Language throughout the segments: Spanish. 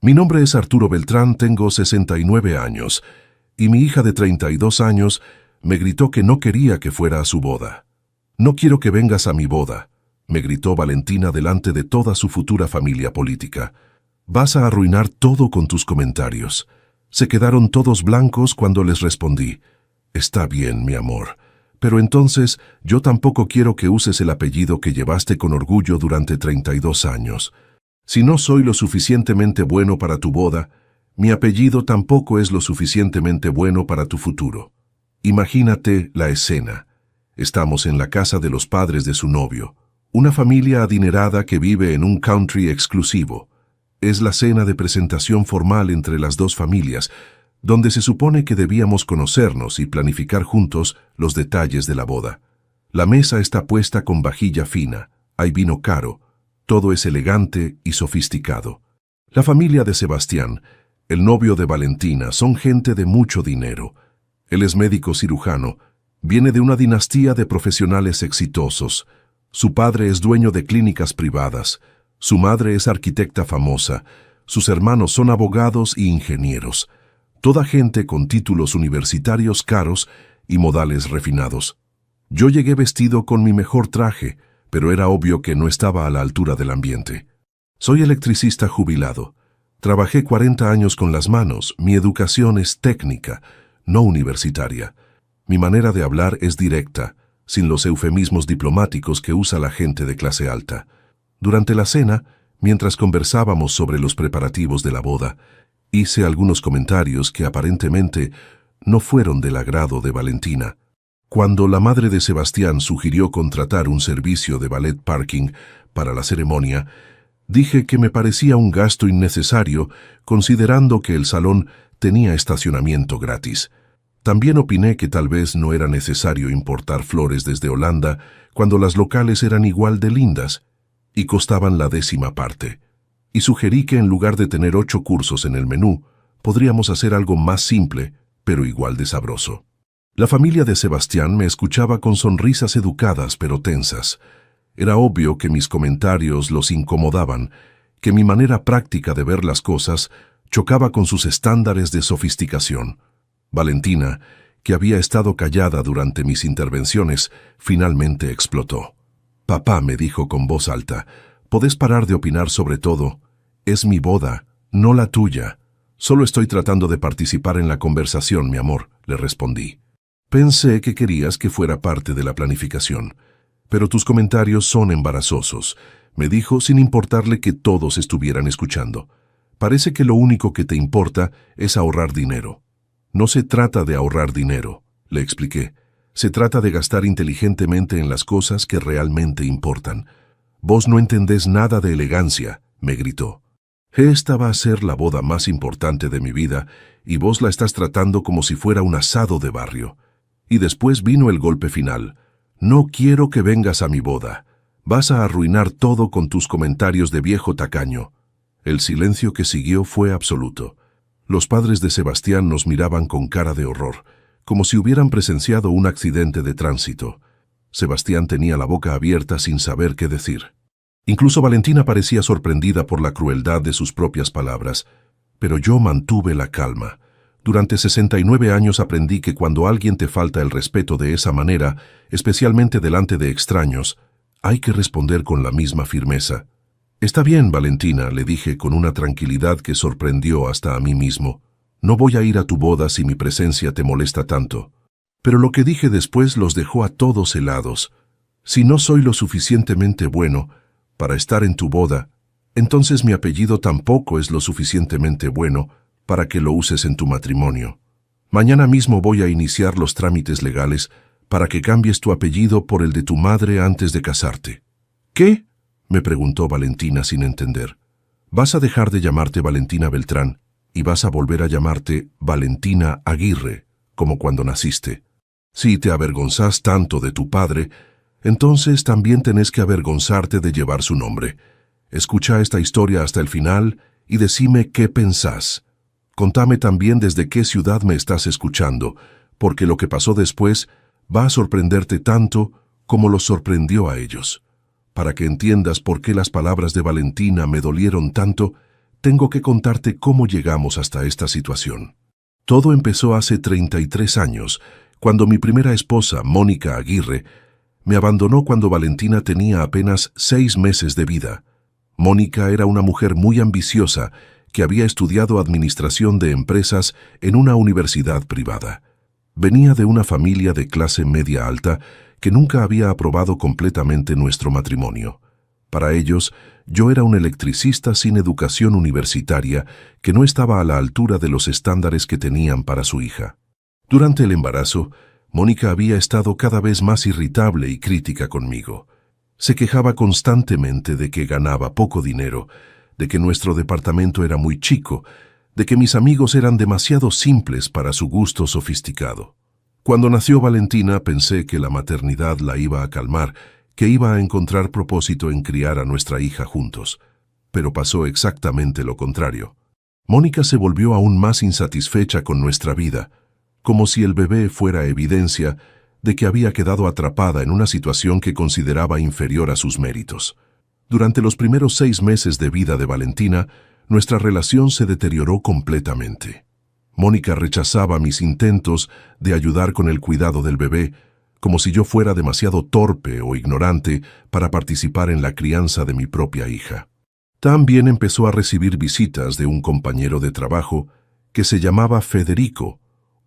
Mi nombre es Arturo Beltrán, tengo 69 años, y mi hija de 32 años me gritó que no quería que fuera a su boda. No quiero que vengas a mi boda, me gritó Valentina delante de toda su futura familia política. Vas a arruinar todo con tus comentarios. Se quedaron todos blancos cuando les respondí. Está bien, mi amor, pero entonces yo tampoco quiero que uses el apellido que llevaste con orgullo durante 32 años. Si no soy lo suficientemente bueno para tu boda, mi apellido tampoco es lo suficientemente bueno para tu futuro. Imagínate la escena. Estamos en la casa de los padres de su novio, una familia adinerada que vive en un country exclusivo. Es la cena de presentación formal entre las dos familias, donde se supone que debíamos conocernos y planificar juntos los detalles de la boda. La mesa está puesta con vajilla fina, hay vino caro, todo es elegante y sofisticado. La familia de Sebastián, el novio de Valentina, son gente de mucho dinero. Él es médico cirujano, viene de una dinastía de profesionales exitosos. Su padre es dueño de clínicas privadas, su madre es arquitecta famosa, sus hermanos son abogados y ingenieros. Toda gente con títulos universitarios caros y modales refinados. Yo llegué vestido con mi mejor traje, pero era obvio que no estaba a la altura del ambiente. Soy electricista jubilado. Trabajé 40 años con las manos, mi educación es técnica, no universitaria. Mi manera de hablar es directa, sin los eufemismos diplomáticos que usa la gente de clase alta. Durante la cena, mientras conversábamos sobre los preparativos de la boda, hice algunos comentarios que aparentemente no fueron del agrado de Valentina. Cuando la madre de Sebastián sugirió contratar un servicio de valet parking para la ceremonia, dije que me parecía un gasto innecesario considerando que el salón tenía estacionamiento gratis. También opiné que tal vez no era necesario importar flores desde Holanda cuando las locales eran igual de lindas y costaban la 10ª parte. Y sugerí que en lugar de tener 8 cursos en el menú, podríamos hacer algo más simple, pero igual de sabroso. La familia de Sebastián me escuchaba con sonrisas educadas pero tensas. Era obvio que mis comentarios los incomodaban, que mi manera práctica de ver las cosas chocaba con sus estándares de sofisticación. Valentina, que había estado callada durante mis intervenciones, finalmente explotó. «Papá», me dijo con voz alta, «podés parar de opinar sobre todo. Es mi boda, no la tuya. Solo estoy tratando de participar en la conversación, mi amor», le respondí. «Pensé que querías que fuera parte de la planificación, pero tus comentarios son embarazosos», me dijo sin importarle que todos estuvieran escuchando. «Parece que lo único que te importa es ahorrar dinero». «No se trata de ahorrar dinero», le expliqué. «Se trata de gastar inteligentemente en las cosas que realmente importan. Vos no entendés nada de elegancia», me gritó. «Esta va a ser la boda más importante de mi vida y vos la estás tratando como si fuera un asado de barrio». Y después vino el golpe final. «No quiero que vengas a mi boda. Vas a arruinar todo con tus comentarios de viejo tacaño». El silencio que siguió fue absoluto. Los padres de Sebastián nos miraban con cara de horror, como si hubieran presenciado un accidente de tránsito. Sebastián tenía la boca abierta sin saber qué decir. Incluso Valentina parecía sorprendida por la crueldad de sus propias palabras, pero yo mantuve la calma. Durante 69 años aprendí que cuando alguien te falta el respeto de esa manera, especialmente delante de extraños, hay que responder con la misma firmeza. «Está bien, Valentina», le dije con una tranquilidad que sorprendió hasta a mí mismo. «No voy a ir a tu boda si mi presencia te molesta tanto». Pero lo que dije después los dejó a todos helados. «Si no soy lo suficientemente bueno para estar en tu boda, entonces mi apellido tampoco es lo suficientemente bueno para que lo uses en tu matrimonio. Mañana mismo voy a iniciar los trámites legales para que cambies tu apellido por el de tu madre antes de casarte». «¿Qué?», me preguntó Valentina sin entender. «Vas a dejar de llamarte Valentina Beltrán y vas a volver a llamarte Valentina Aguirre, como cuando naciste. Si te avergonzás tanto de tu padre, entonces también tenés que avergonzarte de llevar su nombre. Escucha esta historia hasta el final y decime qué pensás. Contame también desde qué ciudad me estás escuchando, porque lo que pasó después va a sorprenderte tanto como los sorprendió a ellos. Para que entiendas por qué las palabras de Valentina me dolieron tanto, tengo que contarte cómo llegamos hasta esta situación. Todo empezó hace 33 años, cuando mi primera esposa, Mónica Aguirre, me abandonó cuando Valentina tenía apenas 6 meses de vida. Mónica era una mujer muy ambiciosa que había estudiado administración de empresas en una universidad privada. Venía de una familia de clase media alta que nunca había aprobado completamente nuestro matrimonio. Para ellos, yo era un electricista sin educación universitaria que no estaba a la altura de los estándares que tenían para su hija. Durante el embarazo, Mónica había estado cada vez más irritable y crítica conmigo. Se quejaba constantemente de que ganaba poco dinero, de que nuestro departamento era muy chico, de que mis amigos eran demasiado simples para su gusto sofisticado. Cuando nació Valentina pensé que la maternidad la iba a calmar, que iba a encontrar propósito en criar a nuestra hija juntos. Pero pasó exactamente lo contrario. Mónica se volvió aún más insatisfecha con nuestra vida, como si el bebé fuera evidencia de que había quedado atrapada en una situación que consideraba inferior a sus méritos. Durante los primeros 6 meses de vida de Valentina, nuestra relación se deterioró completamente. Mónica rechazaba mis intentos de ayudar con el cuidado del bebé, como si yo fuera demasiado torpe o ignorante para participar en la crianza de mi propia hija. También empezó a recibir visitas de un compañero de trabajo que se llamaba Federico,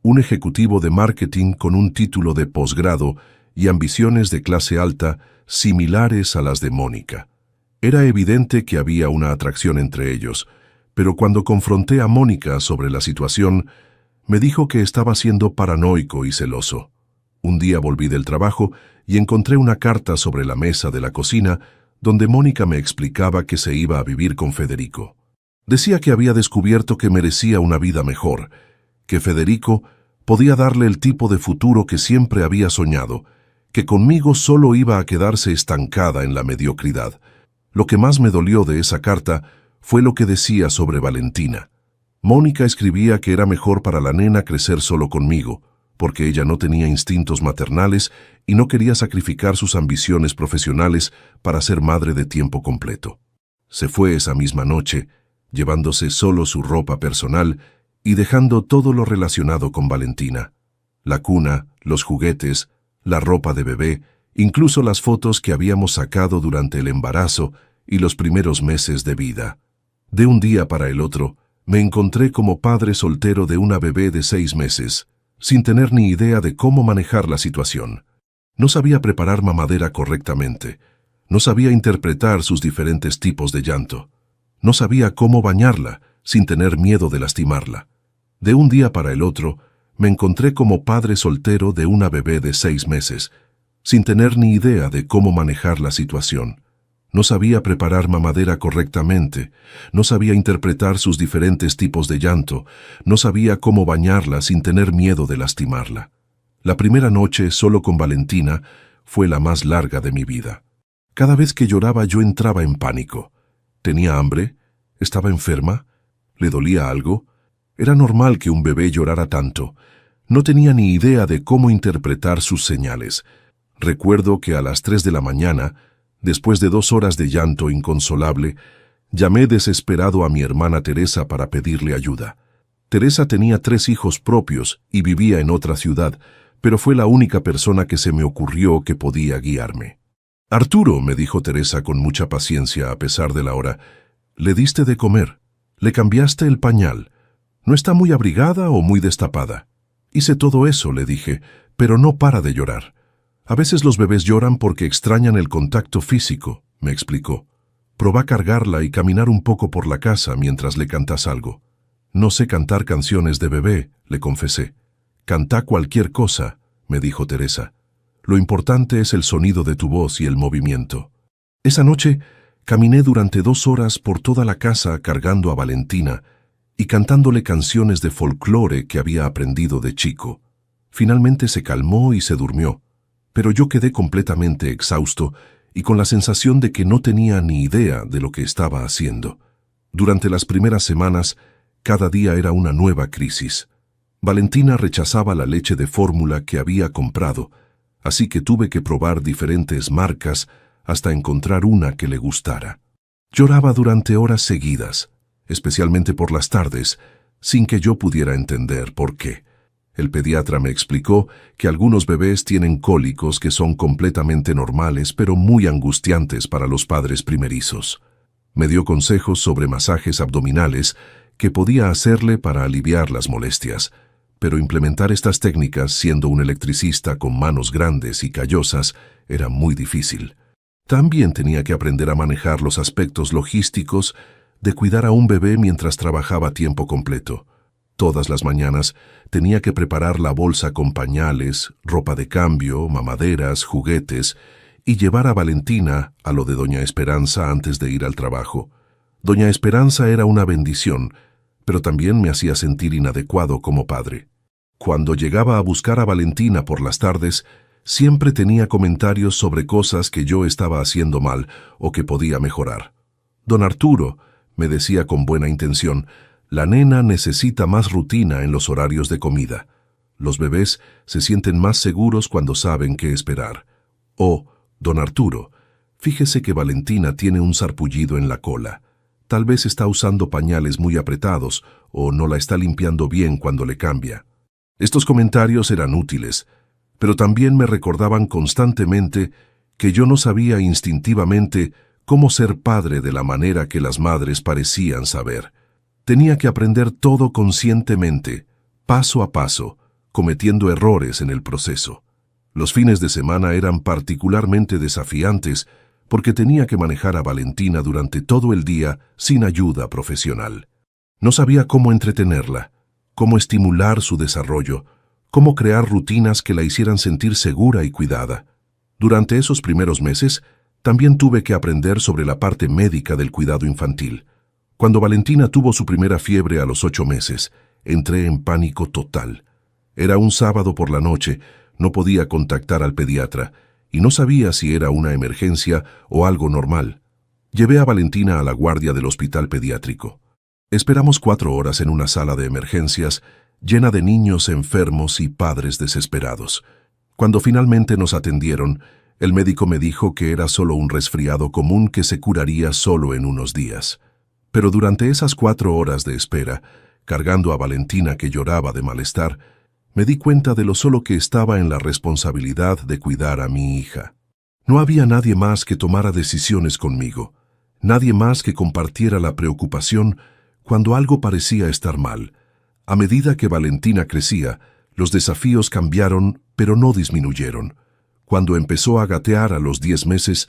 un ejecutivo de marketing con un título de posgrado y ambiciones de clase alta similares a las de Mónica. Era evidente que había una atracción entre ellos, pero cuando confronté a Mónica sobre la situación, me dijo que estaba siendo paranoico y celoso. Un día volví del trabajo y encontré una carta sobre la mesa de la cocina donde Mónica me explicaba que se iba a vivir con Federico. Decía que había descubierto que merecía una vida mejor, que Federico podía darle el tipo de futuro que siempre había soñado, que conmigo solo iba a quedarse estancada en la mediocridad. Lo que más me dolió de esa carta fue lo que decía sobre Valentina. Mónica escribía que era mejor para la nena crecer solo conmigo, porque ella no tenía instintos maternales y no quería sacrificar sus ambiciones profesionales para ser madre de tiempo completo. Se fue esa misma noche, llevándose solo su ropa personal y dejando todo lo relacionado con Valentina. La cuna, los juguetes, la ropa de bebé, incluso las fotos que habíamos sacado durante el embarazo y los primeros meses de vida. De un día para el otro, me encontré como padre soltero de una bebé de 6 meses, sin tener ni idea de cómo manejar la situación. No sabía preparar mamadera correctamente, no sabía interpretar sus diferentes tipos de llanto, no sabía cómo bañarla sin tener miedo de lastimarla. De un día para el otro, me encontré como padre soltero de una bebé de 6 meses, sin tener ni idea de cómo manejar la situación. No sabía preparar mamadera correctamente, no sabía interpretar sus diferentes tipos de llanto, no sabía cómo bañarla sin tener miedo de lastimarla. La primera noche, solo con Valentina, fue la más larga de mi vida. Cada vez que lloraba yo entraba en pánico. ¿Tenía hambre? ¿Estaba enferma? ¿Le dolía algo? Era normal que un bebé llorara tanto. No tenía ni idea de cómo interpretar sus señales. Recuerdo que a las 3 de la mañana, después de 2 horas de llanto inconsolable, llamé desesperado a mi hermana Teresa para pedirle ayuda. Teresa tenía 3 hijos propios y vivía en otra ciudad, pero fue la única persona que se me ocurrió que podía guiarme. «Arturo», me dijo Teresa con mucha paciencia a pesar de la hora, «¿le diste de comer? ¿Le cambiaste el pañal? ¿No está muy abrigada o muy destapada?» «Hice todo eso», le dije, «pero no para de llorar. A veces los bebés lloran porque extrañan el contacto físico», me explicó. «Probá cargarla y caminar un poco por la casa mientras le cantás algo». «No sé cantar canciones de bebé», le confesé. «Cantá cualquier cosa», me dijo Teresa. «Lo importante es el sonido de tu voz y el movimiento». Esa noche caminé durante 2 horas por toda la casa cargando a Valentina y cantándole canciones de folclore que había aprendido de chico. Finalmente se calmó y se durmió, pero yo quedé completamente exhausto y con la sensación de que no tenía ni idea de lo que estaba haciendo. Durante las primeras semanas, cada día era una nueva crisis. Valentina rechazaba la leche de fórmula que había comprado, así que tuve que probar diferentes marcas hasta encontrar una que le gustara. Lloraba durante horas seguidas. especialmente por las tardes, sin que yo pudiera entender por qué. El pediatra me explicó que algunos bebés tienen cólicos que son completamente normales, pero muy angustiantes para los padres primerizos. Me dio consejos sobre masajes abdominales que podía hacerle para aliviar las molestias, pero implementar estas técnicas siendo un electricista con manos grandes y callosas era muy difícil. También tenía que aprender a manejar los aspectos logísticos de cuidar a un bebé mientras trabajaba a tiempo completo. Todas las mañanas tenía que preparar la bolsa con pañales, ropa de cambio, mamaderas, juguetes y llevar a Valentina a lo de Doña Esperanza antes de ir al trabajo. Doña Esperanza era una bendición, pero también me hacía sentir inadecuado como padre. Cuando llegaba a buscar a Valentina por las tardes, siempre tenía comentarios sobre cosas que yo estaba haciendo mal o que podía mejorar. Don Arturo, me decía con buena intención, la nena necesita más rutina en los horarios de comida. Los bebés se sienten más seguros cuando saben qué esperar. O, don Arturo, fíjese que Valentina tiene un sarpullido en la cola. Tal vez está usando pañales muy apretados o no la está limpiando bien cuando le cambia. Estos comentarios eran útiles, pero también me recordaban constantemente que yo no sabía instintivamente cómo ser padre de la manera que las madres parecían saber. Tenía que aprender todo conscientemente, paso a paso, cometiendo errores en el proceso. Los fines de semana eran particularmente desafiantes porque tenía que manejar a Valentina durante todo el día sin ayuda profesional. No sabía cómo entretenerla, cómo estimular su desarrollo, cómo crear rutinas que la hicieran sentir segura y cuidada. Durante esos primeros meses, también tuve que aprender sobre la parte médica del cuidado infantil. Cuando Valentina tuvo su primera fiebre a los 8 meses, entré en pánico total. Era un sábado por la noche, no podía contactar al pediatra, y no sabía si era una emergencia o algo normal. Llevé a Valentina a la guardia del hospital pediátrico. Esperamos 4 horas en una sala de emergencias, llena de niños enfermos y padres desesperados. Cuando finalmente nos atendieron, el médico me dijo que era solo un resfriado común que se curaría solo en unos días. Pero durante esas 4 horas de espera, cargando a Valentina que lloraba de malestar, me di cuenta de lo solo que estaba en la responsabilidad de cuidar a mi hija. No había nadie más que tomara decisiones conmigo, nadie más que compartiera la preocupación cuando algo parecía estar mal. A medida que Valentina crecía, los desafíos cambiaron, pero no disminuyeron. Cuando empezó a gatear a los 10 meses,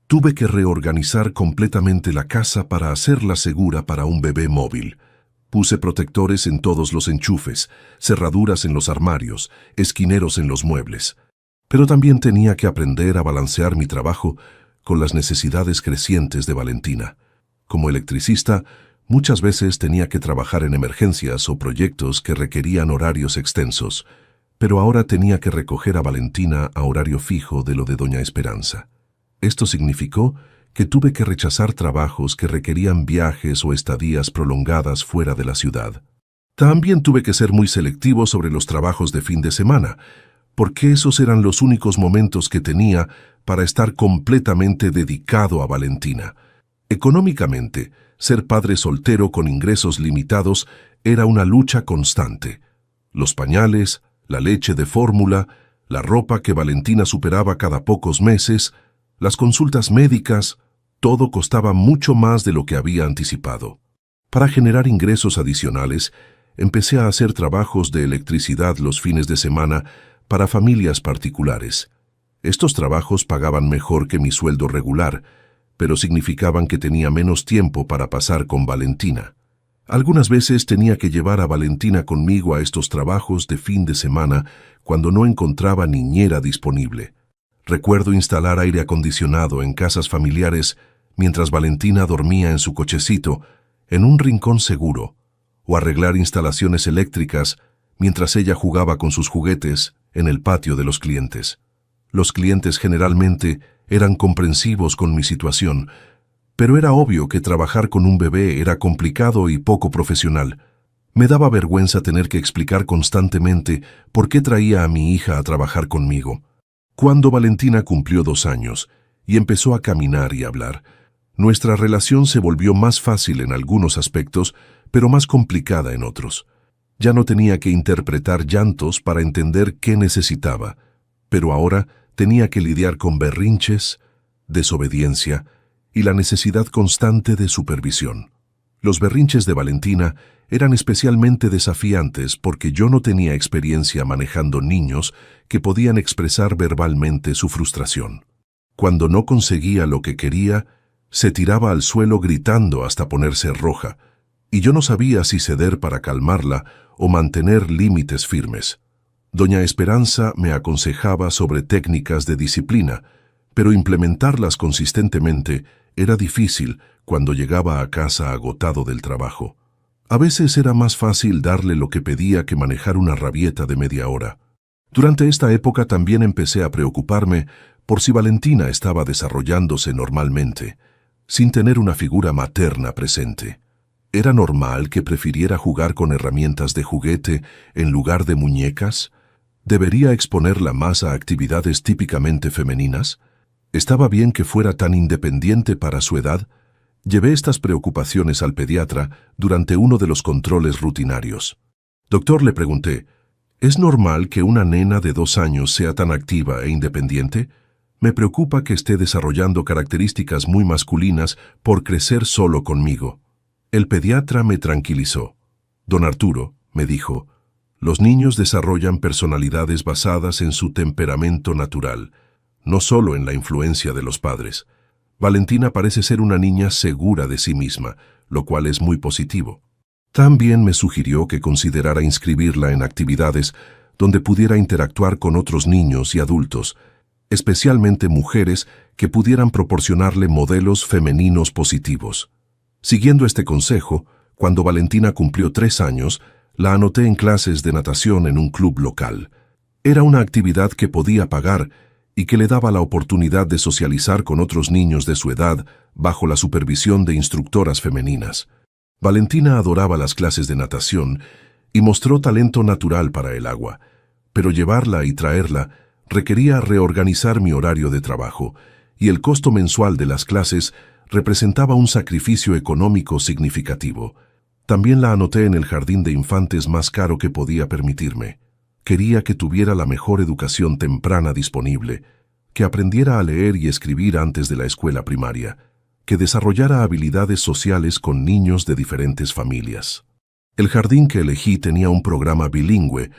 tuve que reorganizar completamente la casa para hacerla segura para un bebé móvil. Puse protectores en todos los enchufes, cerraduras en los armarios, esquineros en los muebles. Pero también tenía que aprender a balancear mi trabajo con las necesidades crecientes de Valentina. Como electricista, muchas veces tenía que trabajar en emergencias o proyectos que requerían horarios extensos, pero ahora tenía que recoger a Valentina a horario fijo de lo de Doña Esperanza. Esto significó que tuve que rechazar trabajos que requerían viajes o estadías prolongadas fuera de la ciudad. También tuve que ser muy selectivo sobre los trabajos de fin de semana, porque esos eran los únicos momentos que tenía para estar completamente dedicado a Valentina. Económicamente, ser padre soltero con ingresos limitados era una lucha constante. Los pañales, la leche de fórmula, la ropa que Valentina superaba cada pocos meses, las consultas médicas, todo costaba mucho más de lo que había anticipado. Para generar ingresos adicionales, empecé a hacer trabajos de electricidad los fines de semana para familias particulares. Estos trabajos pagaban mejor que mi sueldo regular, pero significaban que tenía menos tiempo para pasar con Valentina. Algunas veces tenía que llevar a Valentina conmigo a estos trabajos de fin de semana cuando no encontraba niñera disponible. Recuerdo instalar aire acondicionado en casas familiares mientras Valentina dormía en su cochecito, en un rincón seguro, o arreglar instalaciones eléctricas mientras ella jugaba con sus juguetes en el patio de los clientes. Los clientes generalmente eran comprensivos con mi situación, pero era obvio que trabajar con un bebé era complicado y poco profesional. Me daba vergüenza tener que explicar constantemente por qué traía a mi hija a trabajar conmigo. Cuando Valentina cumplió 2 años y empezó a caminar y hablar, Nuestra relación se volvió más fácil en algunos aspectos, pero más complicada en otros. Ya no tenía que interpretar llantos para entender qué necesitaba, pero ahora tenía que lidiar con berrinches, desobediencia y la necesidad constante de supervisión. Los berrinches de Valentina eran especialmente desafiantes porque yo no tenía experiencia manejando niños que podían expresar verbalmente su frustración. Cuando no conseguía lo que quería, se tiraba al suelo gritando hasta ponerse roja, y yo no sabía si ceder para calmarla o mantener límites firmes. Doña Esperanza me aconsejaba sobre técnicas de disciplina, pero implementarlas consistentemente era difícil cuando llegaba a casa agotado del trabajo. A veces era más fácil darle lo que pedía que manejar una rabieta de media hora. Durante esta época también empecé a preocuparme por si Valentina estaba desarrollándose normalmente, sin tener una figura materna presente. ¿Era normal que prefiriera jugar con herramientas de juguete en lugar de muñecas? ¿Debería exponerla más a actividades típicamente femeninas? ¿Estaba bien que fuera tan independiente para su edad? Llevé estas preocupaciones al pediatra durante uno de los controles rutinarios. Doctor, le pregunté, ¿es normal que una nena de 2 años sea tan activa e independiente? Me preocupa que esté desarrollando características muy masculinas por crecer solo conmigo. El pediatra me tranquilizó. Don Arturo, me dijo, los niños desarrollan personalidades basadas en su temperamento natural, no solo en la influencia de los padres. Valentina parece ser una niña segura de sí misma, lo cual es muy positivo. También me sugirió que considerara inscribirla en actividades donde pudiera interactuar con otros niños y adultos, especialmente mujeres que pudieran proporcionarle modelos femeninos positivos. Siguiendo este consejo, cuando Valentina cumplió 3 años, la anoté en clases de natación en un club local. Era una actividad que podía pagar y que le daba la oportunidad de socializar con otros niños de su edad bajo la supervisión de instructoras femeninas. Valentina adoraba las clases de natación y mostró talento natural para el agua, pero llevarla y traerla requería reorganizar mi horario de trabajo, y el costo mensual de las clases representaba un sacrificio económico significativo. También la anoté en el jardín de infantes más caro que podía permitirme. Quería que tuviera la mejor educación temprana disponible, que aprendiera a leer y escribir antes de la escuela primaria, que desarrollara habilidades sociales con niños de diferentes familias. El jardín que elegí tenía un programa bilingüe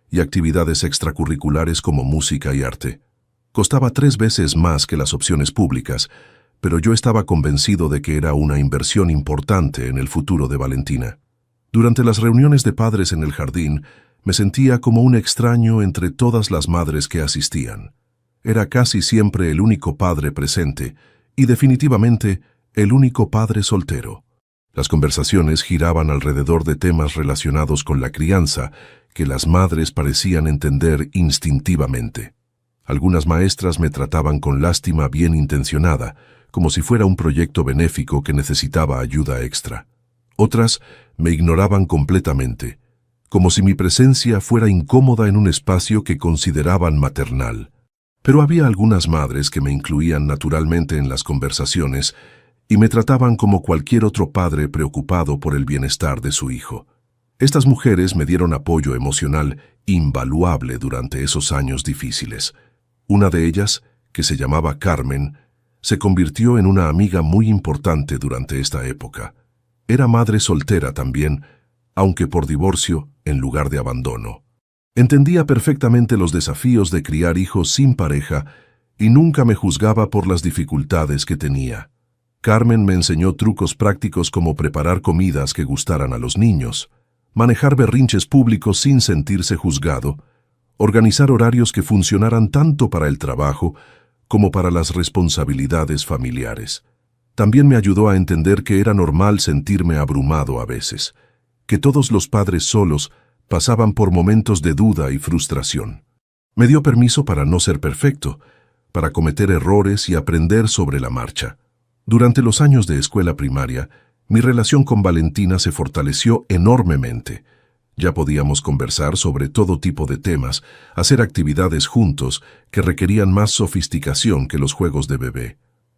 y actividades extracurriculares como música y arte. Costaba 3 veces más que las opciones públicas, pero yo estaba convencido de que era una inversión importante en el futuro de Valentina. Durante las reuniones de padres en el jardín, me sentía como un extraño entre todas las madres que asistían. Era casi siempre el único padre presente y definitivamente el único padre soltero. Las conversaciones giraban alrededor de temas relacionados con la crianza que las madres parecían entender instintivamente. Algunas maestras me trataban con lástima bien intencionada, como si fuera un proyecto benéfico que necesitaba ayuda extra. Otras me ignoraban completamente, como si mi presencia fuera incómoda en un espacio que consideraban maternal. Pero había algunas madres que me incluían naturalmente en las conversaciones y me trataban como cualquier otro padre preocupado por el bienestar de su hijo. Estas mujeres me dieron apoyo emocional invaluable durante esos años difíciles. Una de ellas, que se llamaba Carmen, se convirtió en una amiga muy importante durante esta época. Era madre soltera también, aunque por divorcio en lugar de abandono. Entendía perfectamente los desafíos de criar hijos sin pareja y nunca me juzgaba por las dificultades que tenía. Carmen me enseñó trucos prácticos como preparar comidas que gustaran a los niños, manejar berrinches públicos sin sentirse juzgado, organizar horarios que funcionaran tanto para el trabajo como para las responsabilidades familiares. También me ayudó a entender que era normal sentirme abrumado a veces, que todos los padres solos pasaban por momentos de duda y frustración. Me dio permiso para no ser perfecto, para cometer errores y aprender sobre la marcha. Durante los años de escuela primaria, mi relación con Valentina se fortaleció enormemente. Ya podíamos conversar sobre todo tipo de temas, hacer actividades juntos que requerían más sofisticación que los juegos de bebé.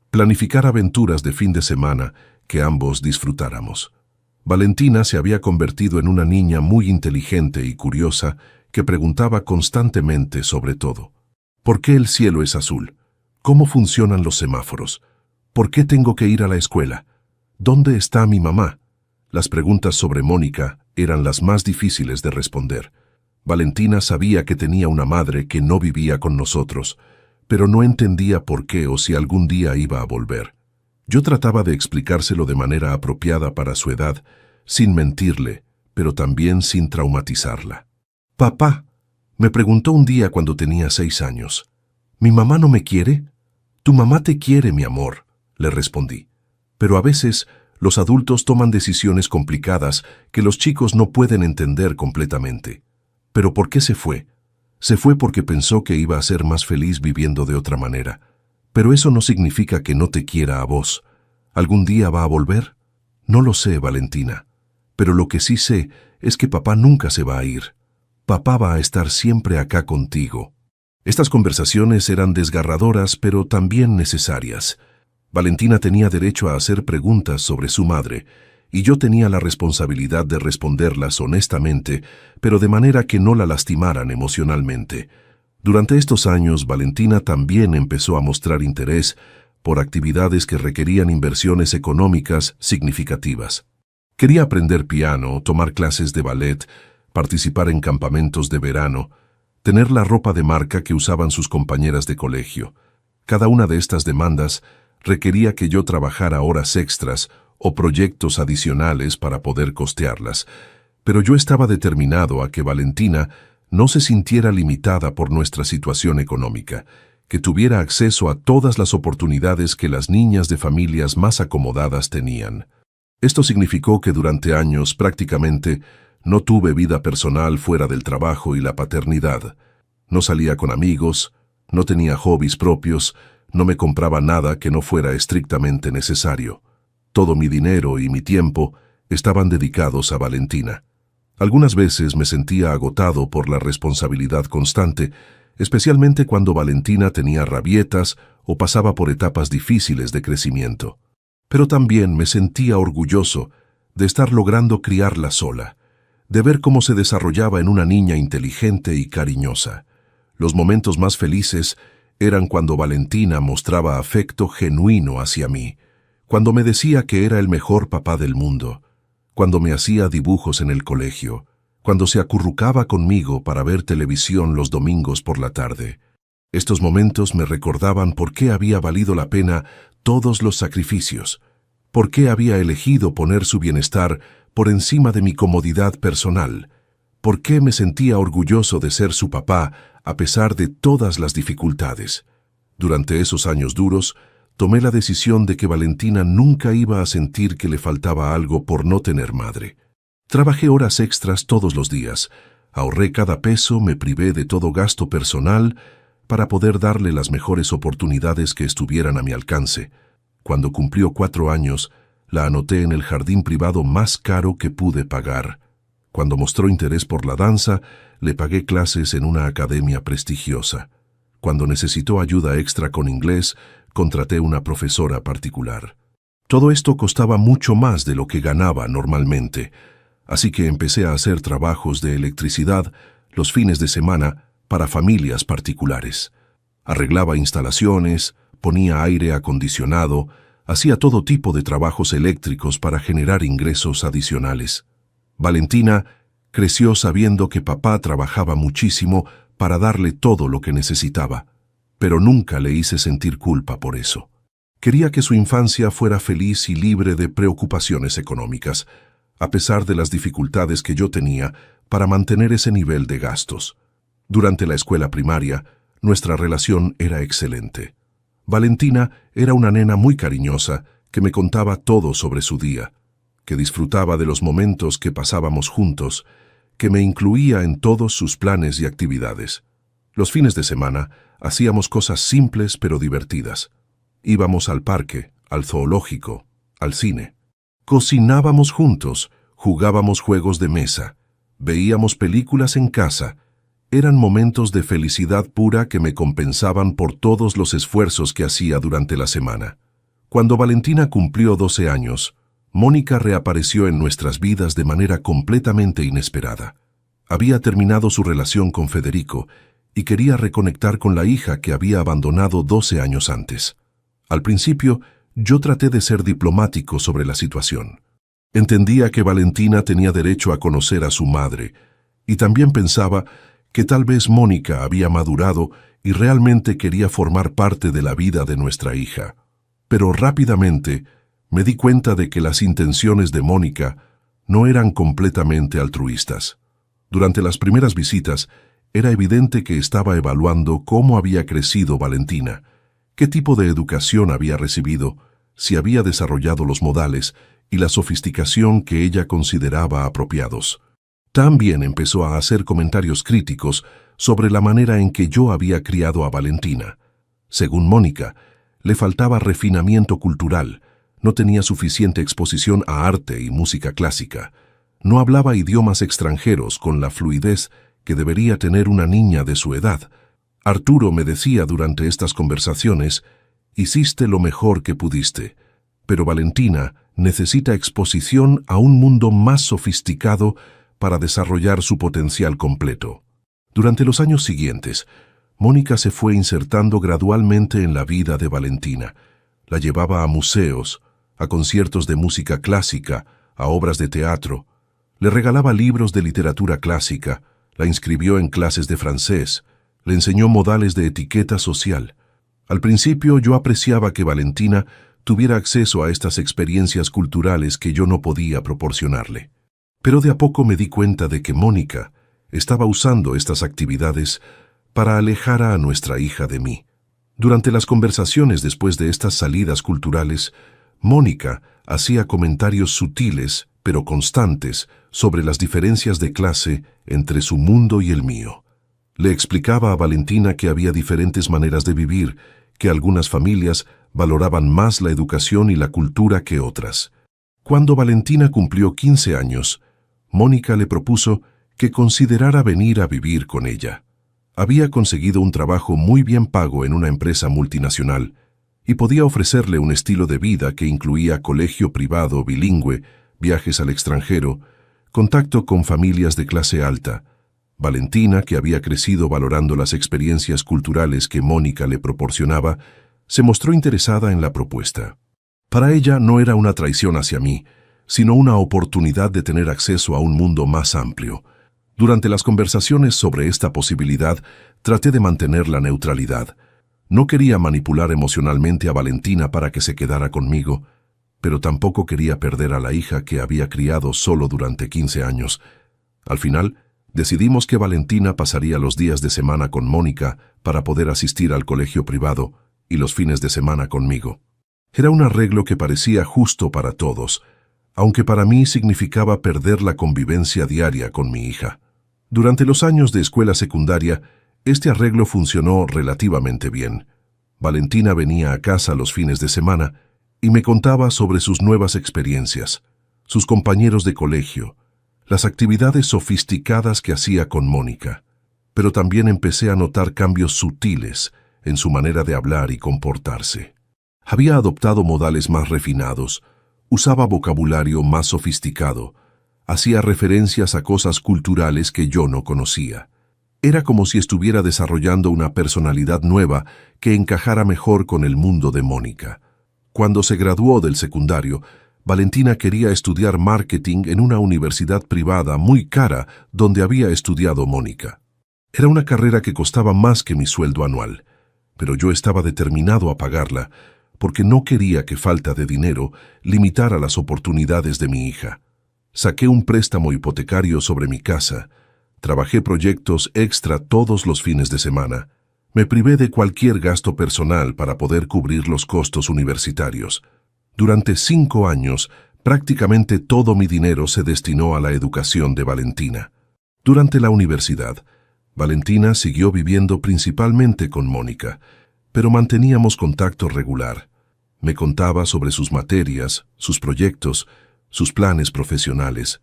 planificar aventuras de fin de semana que ambos disfrutáramos. Valentina se había convertido en una niña muy inteligente y curiosa que preguntaba constantemente sobre todo. ¿Por qué el cielo es azul? ¿Cómo funcionan los semáforos? ¿Por qué tengo que ir a la escuela? ¿Dónde está mi mamá? Las preguntas sobre Mónica eran las más difíciles de responder. Valentina sabía que tenía una madre que no vivía con nosotros, pero no entendía por qué o si algún día iba a volver. Yo trataba de explicárselo de manera apropiada para su edad, sin mentirle, pero también sin traumatizarla. «Papá», me preguntó un día cuando tenía 6 años, «¿mi mamá no me quiere?» «Tu mamá te quiere, mi amor», le respondí. Pero a veces los adultos toman decisiones complicadas que los chicos no pueden entender completamente. ¿Pero por qué se fue? Se fue porque pensó que iba a ser más feliz viviendo de otra manera. Pero eso no significa que no te quiera a vos. ¿Algún día va a volver? No lo sé, Valentina. Pero lo que sí sé es que papá nunca se va a ir. Papá va a estar siempre acá contigo. Estas conversaciones eran desgarradoras, pero también necesarias. Valentina tenía derecho a hacer preguntas sobre su madre, y yo tenía la responsabilidad de responderlas honestamente, pero de manera que no la lastimaran emocionalmente. Durante estos años, Valentina también empezó a mostrar interés por actividades que requerían inversiones económicas significativas. Quería aprender piano, tomar clases de ballet, participar en campamentos de verano, tener la ropa de marca que usaban sus compañeras de colegio. Cada una de estas demandas requería que yo trabajara horas extras o proyectos adicionales para poder costearlas, pero yo estaba determinado a que Valentina no se sintiera limitada por nuestra situación económica, que tuviera acceso a todas las oportunidades que las niñas de familias más acomodadas tenían. Esto significó que durante años prácticamente no tuve vida personal fuera del trabajo y la paternidad. No salía con amigos, no tenía hobbies propios, no me compraba nada que no fuera estrictamente necesario. Todo mi dinero y mi tiempo estaban dedicados a Valentina. Algunas veces me sentía agotado por la responsabilidad constante, especialmente cuando Valentina tenía rabietas o pasaba por etapas difíciles de crecimiento. Pero también me sentía orgulloso de estar logrando criarla sola, de ver cómo se desarrollaba en una niña inteligente y cariñosa. Los momentos más felices eran cuando Valentina mostraba afecto genuino hacia mí, cuando me decía que era el mejor papá del mundo, cuando me hacía dibujos en el colegio, cuando se acurrucaba conmigo para ver televisión los domingos por la tarde. Estos momentos me recordaban por qué había valido la pena todos los sacrificios, por qué había elegido poner su bienestar por encima de mi comodidad personal, por qué me sentía orgulloso de ser su papá a pesar de todas las dificultades. Durante esos años duros, tomé la decisión de que Valentina nunca iba a sentir que le faltaba algo por no tener madre. Trabajé horas extras todos los días, ahorré cada peso, me privé de todo gasto personal para poder darle las mejores oportunidades que estuvieran a mi alcance. Cuando cumplió 4 años, la anoté en el jardín privado más caro que pude pagar. Cuando mostró interés por la danza, le pagué clases en una academia prestigiosa. Cuando necesitó ayuda extra con inglés, contraté una profesora particular. Todo esto costaba mucho más de lo que ganaba normalmente, así que empecé a hacer trabajos de electricidad los fines de semana para familias particulares. Arreglaba instalaciones, ponía aire acondicionado, hacía todo tipo de trabajos eléctricos para generar ingresos adicionales. Valentina creció sabiendo que papá trabajaba muchísimo para darle todo lo que necesitaba, pero nunca le hice sentir culpa por eso. Quería que su infancia fuera feliz y libre de preocupaciones económicas, a pesar de las dificultades que yo tenía para mantener ese nivel de gastos. Durante la escuela primaria, nuestra relación era excelente. Valentina era una nena muy cariñosa que me contaba todo sobre su día, que disfrutaba de los momentos que pasábamos juntos, que me incluía en todos sus planes y actividades. Los fines de semana hacíamos cosas simples pero divertidas. Íbamos al parque, al zoológico, al cine. Cocinábamos juntos, jugábamos juegos de mesa, veíamos películas en casa. Eran momentos de felicidad pura que me compensaban por todos los esfuerzos que hacía durante la semana. Cuando Valentina cumplió 12 años, Mónica reapareció en nuestras vidas de manera completamente inesperada. Había terminado su relación con Federico y quería reconectar con la hija que había abandonado 12 años antes. Al principio, yo traté de ser diplomático sobre la situación. Entendía que Valentina tenía derecho a conocer a su madre, y también pensaba que tal vez Mónica había madurado y realmente quería formar parte de la vida de nuestra hija. Pero rápidamente me di cuenta de que las intenciones de Mónica no eran completamente altruistas. Durante las primeras visitas, era evidente que estaba evaluando cómo había crecido Valentina, qué tipo de educación había recibido, si había desarrollado los modales y la sofisticación que ella consideraba apropiados. También empezó a hacer comentarios críticos sobre la manera en que yo había criado a Valentina. Según Mónica, le faltaba refinamiento cultural, no tenía suficiente exposición a arte y música clásica, no hablaba idiomas extranjeros con la fluidez que debería tener una niña de su edad. Arturo me decía durante estas conversaciones: hiciste lo mejor que pudiste, pero Valentina necesita exposición a un mundo más sofisticado para desarrollar su potencial completo. Durante los años siguientes, Mónica se fue insertando gradualmente en la vida de Valentina. La llevaba a museos, a conciertos de música clásica, a obras de teatro. Le regalaba libros de literatura clásica, la inscribió en clases de francés, le enseñó modales de etiqueta social. Al principio yo apreciaba que Valentina tuviera acceso a estas experiencias culturales que yo no podía proporcionarle. Pero de a poco me di cuenta de que Mónica estaba usando estas actividades para alejar a nuestra hija de mí. Durante las conversaciones después de estas salidas culturales, Mónica hacía comentarios sutiles, pero constantes, sobre las diferencias de clase entre su mundo y el mío. Le explicaba a Valentina que había diferentes maneras de vivir, que algunas familias valoraban más la educación y la cultura que otras. Cuando Valentina cumplió 15 años, Mónica le propuso que considerara venir a vivir con ella. Había conseguido un trabajo muy bien pago en una empresa multinacional y podía ofrecerle un estilo de vida que incluía colegio privado bilingüe, viajes al extranjero, contacto con familias de clase alta. Valentina, que había crecido valorando las experiencias culturales que Mónica le proporcionaba, se mostró interesada en la propuesta. Para ella no era una traición hacia mí, sino una oportunidad de tener acceso a un mundo más amplio. Durante las conversaciones sobre esta posibilidad, traté de mantener la neutralidad. No quería manipular emocionalmente a Valentina para que se quedara conmigo, pero tampoco quería perder a la hija que había criado solo durante 15 años. Al final, decidimos que Valentina pasaría los días de semana con Mónica para poder asistir al colegio privado y los fines de semana conmigo. Era un arreglo que parecía justo para todos, aunque para mí significaba perder la convivencia diaria con mi hija. Durante los años de escuela secundaria, este arreglo funcionó relativamente bien. Valentina venía a casa los fines de semana y me contaba sobre sus nuevas experiencias, sus compañeros de colegio, las actividades sofisticadas que hacía con Mónica. Pero también empecé a notar cambios sutiles en su manera de hablar y comportarse. Había adoptado modales más refinados, usaba vocabulario más sofisticado, hacía referencias a cosas culturales que yo no conocía. Era como si estuviera desarrollando una personalidad nueva que encajara mejor con el mundo de Mónica. Cuando se graduó del secundario, Valentina quería estudiar marketing en una universidad privada muy cara donde había estudiado Mónica. Era una carrera que costaba más que mi sueldo anual, pero yo estaba determinado a pagarla porque no quería que falta de dinero limitara las oportunidades de mi hija. Saqué un préstamo hipotecario sobre mi casa, trabajé proyectos extra todos los fines de semana, me privé de cualquier gasto personal para poder cubrir los costos universitarios. Durante 5 años, prácticamente todo mi dinero se destinó a la educación de Valentina. Durante la universidad, Valentina siguió viviendo principalmente con Mónica, pero manteníamos contacto regular. Me contaba sobre sus materias, sus proyectos, sus planes profesionales.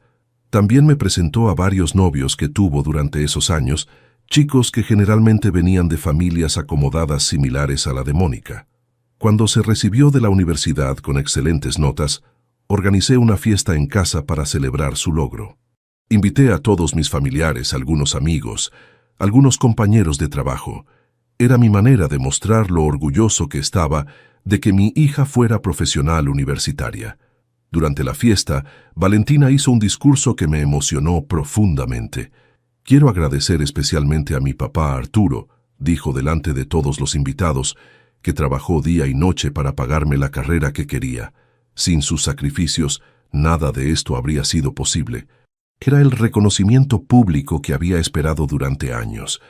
También me presentó a varios novios que tuvo durante esos años, chicos que generalmente venían de familias acomodadas similares a la de Mónica. Cuando se recibió de la universidad con excelentes notas, organicé una fiesta en casa para celebrar su logro. Invité a todos mis familiares, algunos amigos, algunos compañeros de trabajo. Era mi manera de mostrar lo orgulloso que estaba de que mi hija fuera profesional universitaria. Durante la fiesta, Valentina hizo un discurso que me emocionó profundamente. Quiero agradecer especialmente a mi papá Arturo, dijo delante de todos los invitados, que trabajó día y noche para pagarme la carrera que quería. Sin sus sacrificios, nada de esto habría sido posible. Era el reconocimiento público que había esperado durante años,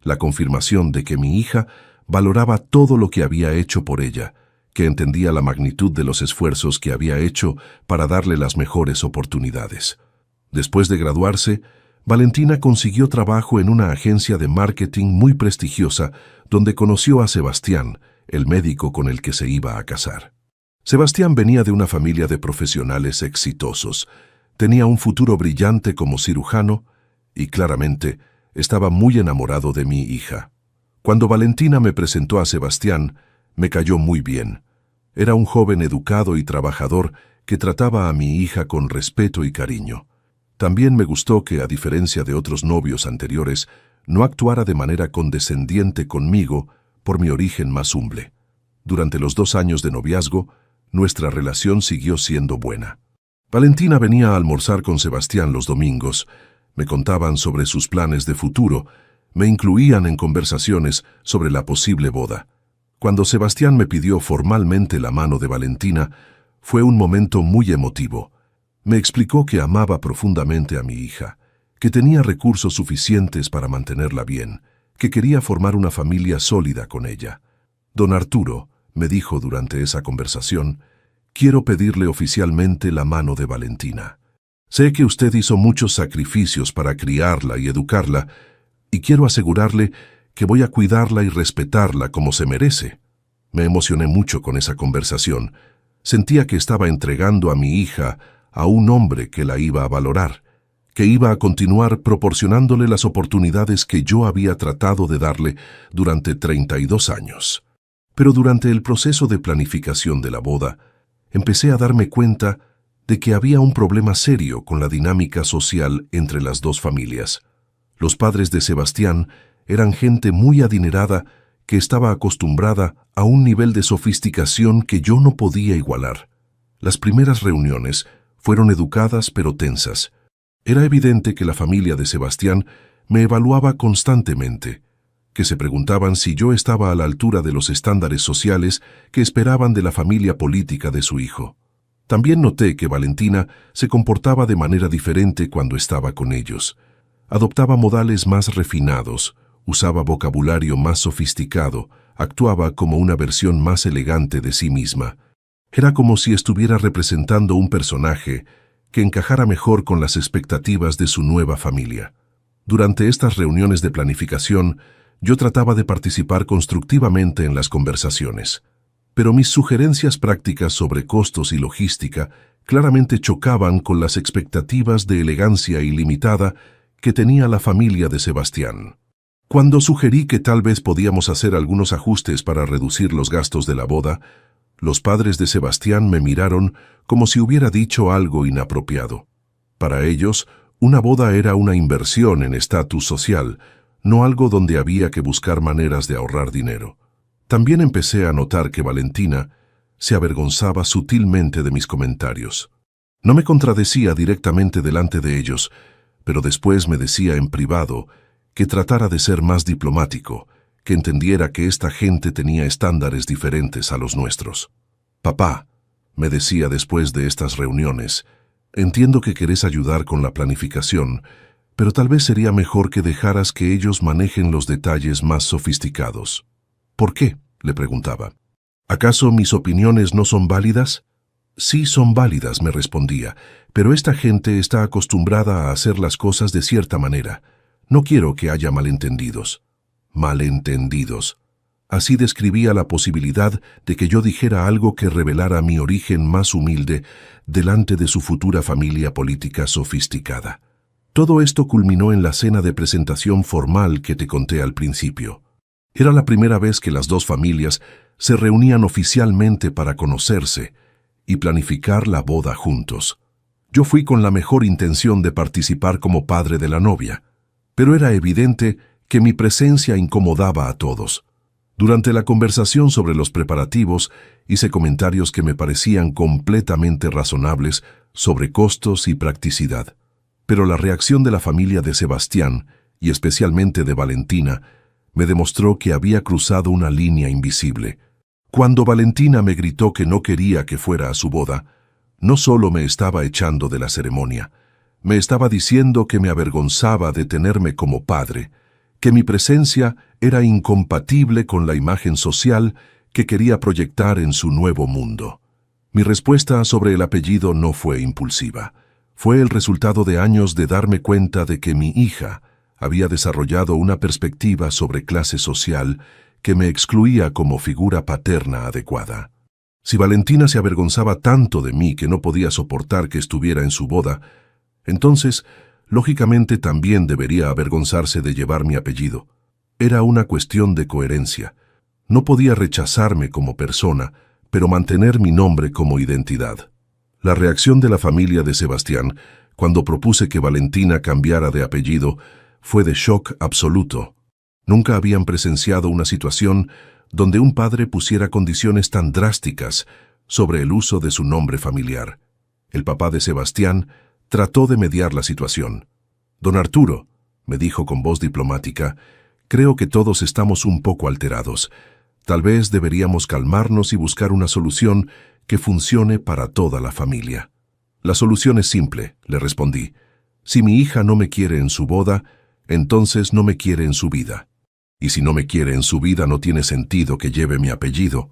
la confirmación de que mi hija valoraba todo lo que había hecho por ella, que entendía la magnitud de los esfuerzos que había hecho para darle las mejores oportunidades. Después de graduarse, Valentina consiguió trabajo en una agencia de marketing muy prestigiosa, donde conoció a Sebastián, el médico con el que se iba a casar. Sebastián venía de una familia de profesionales exitosos, tenía un futuro brillante como cirujano y, claramente, estaba muy enamorado de mi hija. Cuando Valentina me presentó a Sebastián, me cayó muy bien. Era un joven educado y trabajador que trataba a mi hija con respeto y cariño. También me gustó que, a diferencia de otros novios anteriores, no actuara de manera condescendiente conmigo por mi origen más humble. Durante los 2 años de noviazgo, nuestra relación siguió siendo buena. Valentina venía a almorzar con Sebastián los domingos, me contaban sobre sus planes de futuro, me incluían en conversaciones sobre la posible boda. Cuando Sebastián me pidió formalmente la mano de Valentina, fue un momento muy emotivo. Me explicó que amaba profundamente a mi hija, que tenía recursos suficientes para mantenerla bien, que quería formar una familia sólida con ella. Don Arturo, me dijo durante esa conversación, quiero pedirle oficialmente la mano de Valentina. Sé que usted hizo muchos sacrificios para criarla y educarla, y quiero asegurarle que voy a cuidarla y respetarla como se merece. Me emocioné mucho con esa conversación. Sentía que estaba entregando a mi hija a un hombre que la iba a valorar, que iba a continuar proporcionándole las oportunidades que yo había tratado de darle durante 32 años. Pero durante el proceso de planificación de la boda, empecé a darme cuenta de que había un problema serio con la dinámica social entre las dos familias. Los padres de Sebastián eran gente muy adinerada que estaba acostumbrada a un nivel de sofisticación que yo no podía igualar. Las primeras reuniones fueron educadas pero tensas. Era evidente que la familia de Sebastián me evaluaba constantemente, que se preguntaban si yo estaba a la altura de los estándares sociales que esperaban de la familia política de su hijo. También noté que Valentina se comportaba de manera diferente cuando estaba con ellos. Adoptaba modales más refinados, usaba vocabulario más sofisticado, actuaba como una versión más elegante de sí misma. Era como si estuviera representando un personaje que encajara mejor con las expectativas de su nueva familia. Durante estas reuniones de planificación, yo trataba de participar constructivamente en las conversaciones, pero mis sugerencias prácticas sobre costos y logística claramente chocaban con las expectativas de elegancia ilimitada que tenía la familia de Sebastián. Cuando sugerí que tal vez podíamos hacer algunos ajustes para reducir los gastos de la boda, los padres de Sebastián me miraron como si hubiera dicho algo inapropiado. Para ellos, una boda era una inversión en estatus social, no algo donde había que buscar maneras de ahorrar dinero. También empecé a notar que Valentina se avergonzaba sutilmente de mis comentarios. No me contradecía directamente delante de ellos, pero después me decía en privado que tratara de ser más diplomático, que entendiera que esta gente tenía estándares diferentes a los nuestros. Papá, me decía después de estas reuniones, entiendo que querés ayudar con la planificación, pero tal vez sería mejor que dejaras que ellos manejen los detalles más sofisticados. ¿Por qué?, le preguntaba. ¿Acaso mis opiniones no son válidas? Sí son válidas, me respondía, pero esta gente está acostumbrada a hacer las cosas de cierta manera. No quiero que haya malentendidos. Malentendidos. Así describía la posibilidad de que yo dijera algo que revelara mi origen más humilde delante de su futura familia política sofisticada. Todo esto culminó en la cena de presentación formal que te conté al principio. Era la primera vez que las dos familias se reunían oficialmente para conocerse y planificar la boda juntos. Yo fui con la mejor intención de participar como padre de la novia, pero era evidente que mi presencia incomodaba a todos. Durante la conversación sobre los preparativos, hice comentarios que me parecían completamente razonables sobre costos y practicidad. Pero la reacción de la familia de Sebastián, y especialmente de Valentina, me demostró que había cruzado una línea invisible. Cuando Valentina me gritó que no quería que fuera a su boda, no solo me estaba echando de la ceremonia, me estaba diciendo que me avergonzaba de tenerme como padre, que mi presencia era incompatible con la imagen social que quería proyectar en su nuevo mundo. Mi respuesta sobre el apellido no fue impulsiva. Fue el resultado de años de darme cuenta de que mi hija había desarrollado una perspectiva sobre clase social que me excluía como figura paterna adecuada. Si Valentina se avergonzaba tanto de mí que no podía soportar que estuviera en su boda, entonces, lógicamente también debería avergonzarse de llevar mi apellido. Era una cuestión de coherencia. No podía rechazarme como persona, pero mantener mi nombre como identidad. La reacción de la familia de Sebastián, cuando propuse que Valentina cambiara de apellido, fue de shock absoluto. Nunca habían presenciado una situación donde un padre pusiera condiciones tan drásticas sobre el uso de su nombre familiar. El papá de Sebastián trató de mediar la situación. «Don Arturo», me dijo con voz diplomática, «creo que todos estamos un poco alterados. Tal vez deberíamos calmarnos y buscar una solución que funcione para toda la familia». «La solución es simple», le respondí. «Si mi hija no me quiere en su boda, entonces no me quiere en su vida. Y si no me quiere en su vida, no tiene sentido que lleve mi apellido».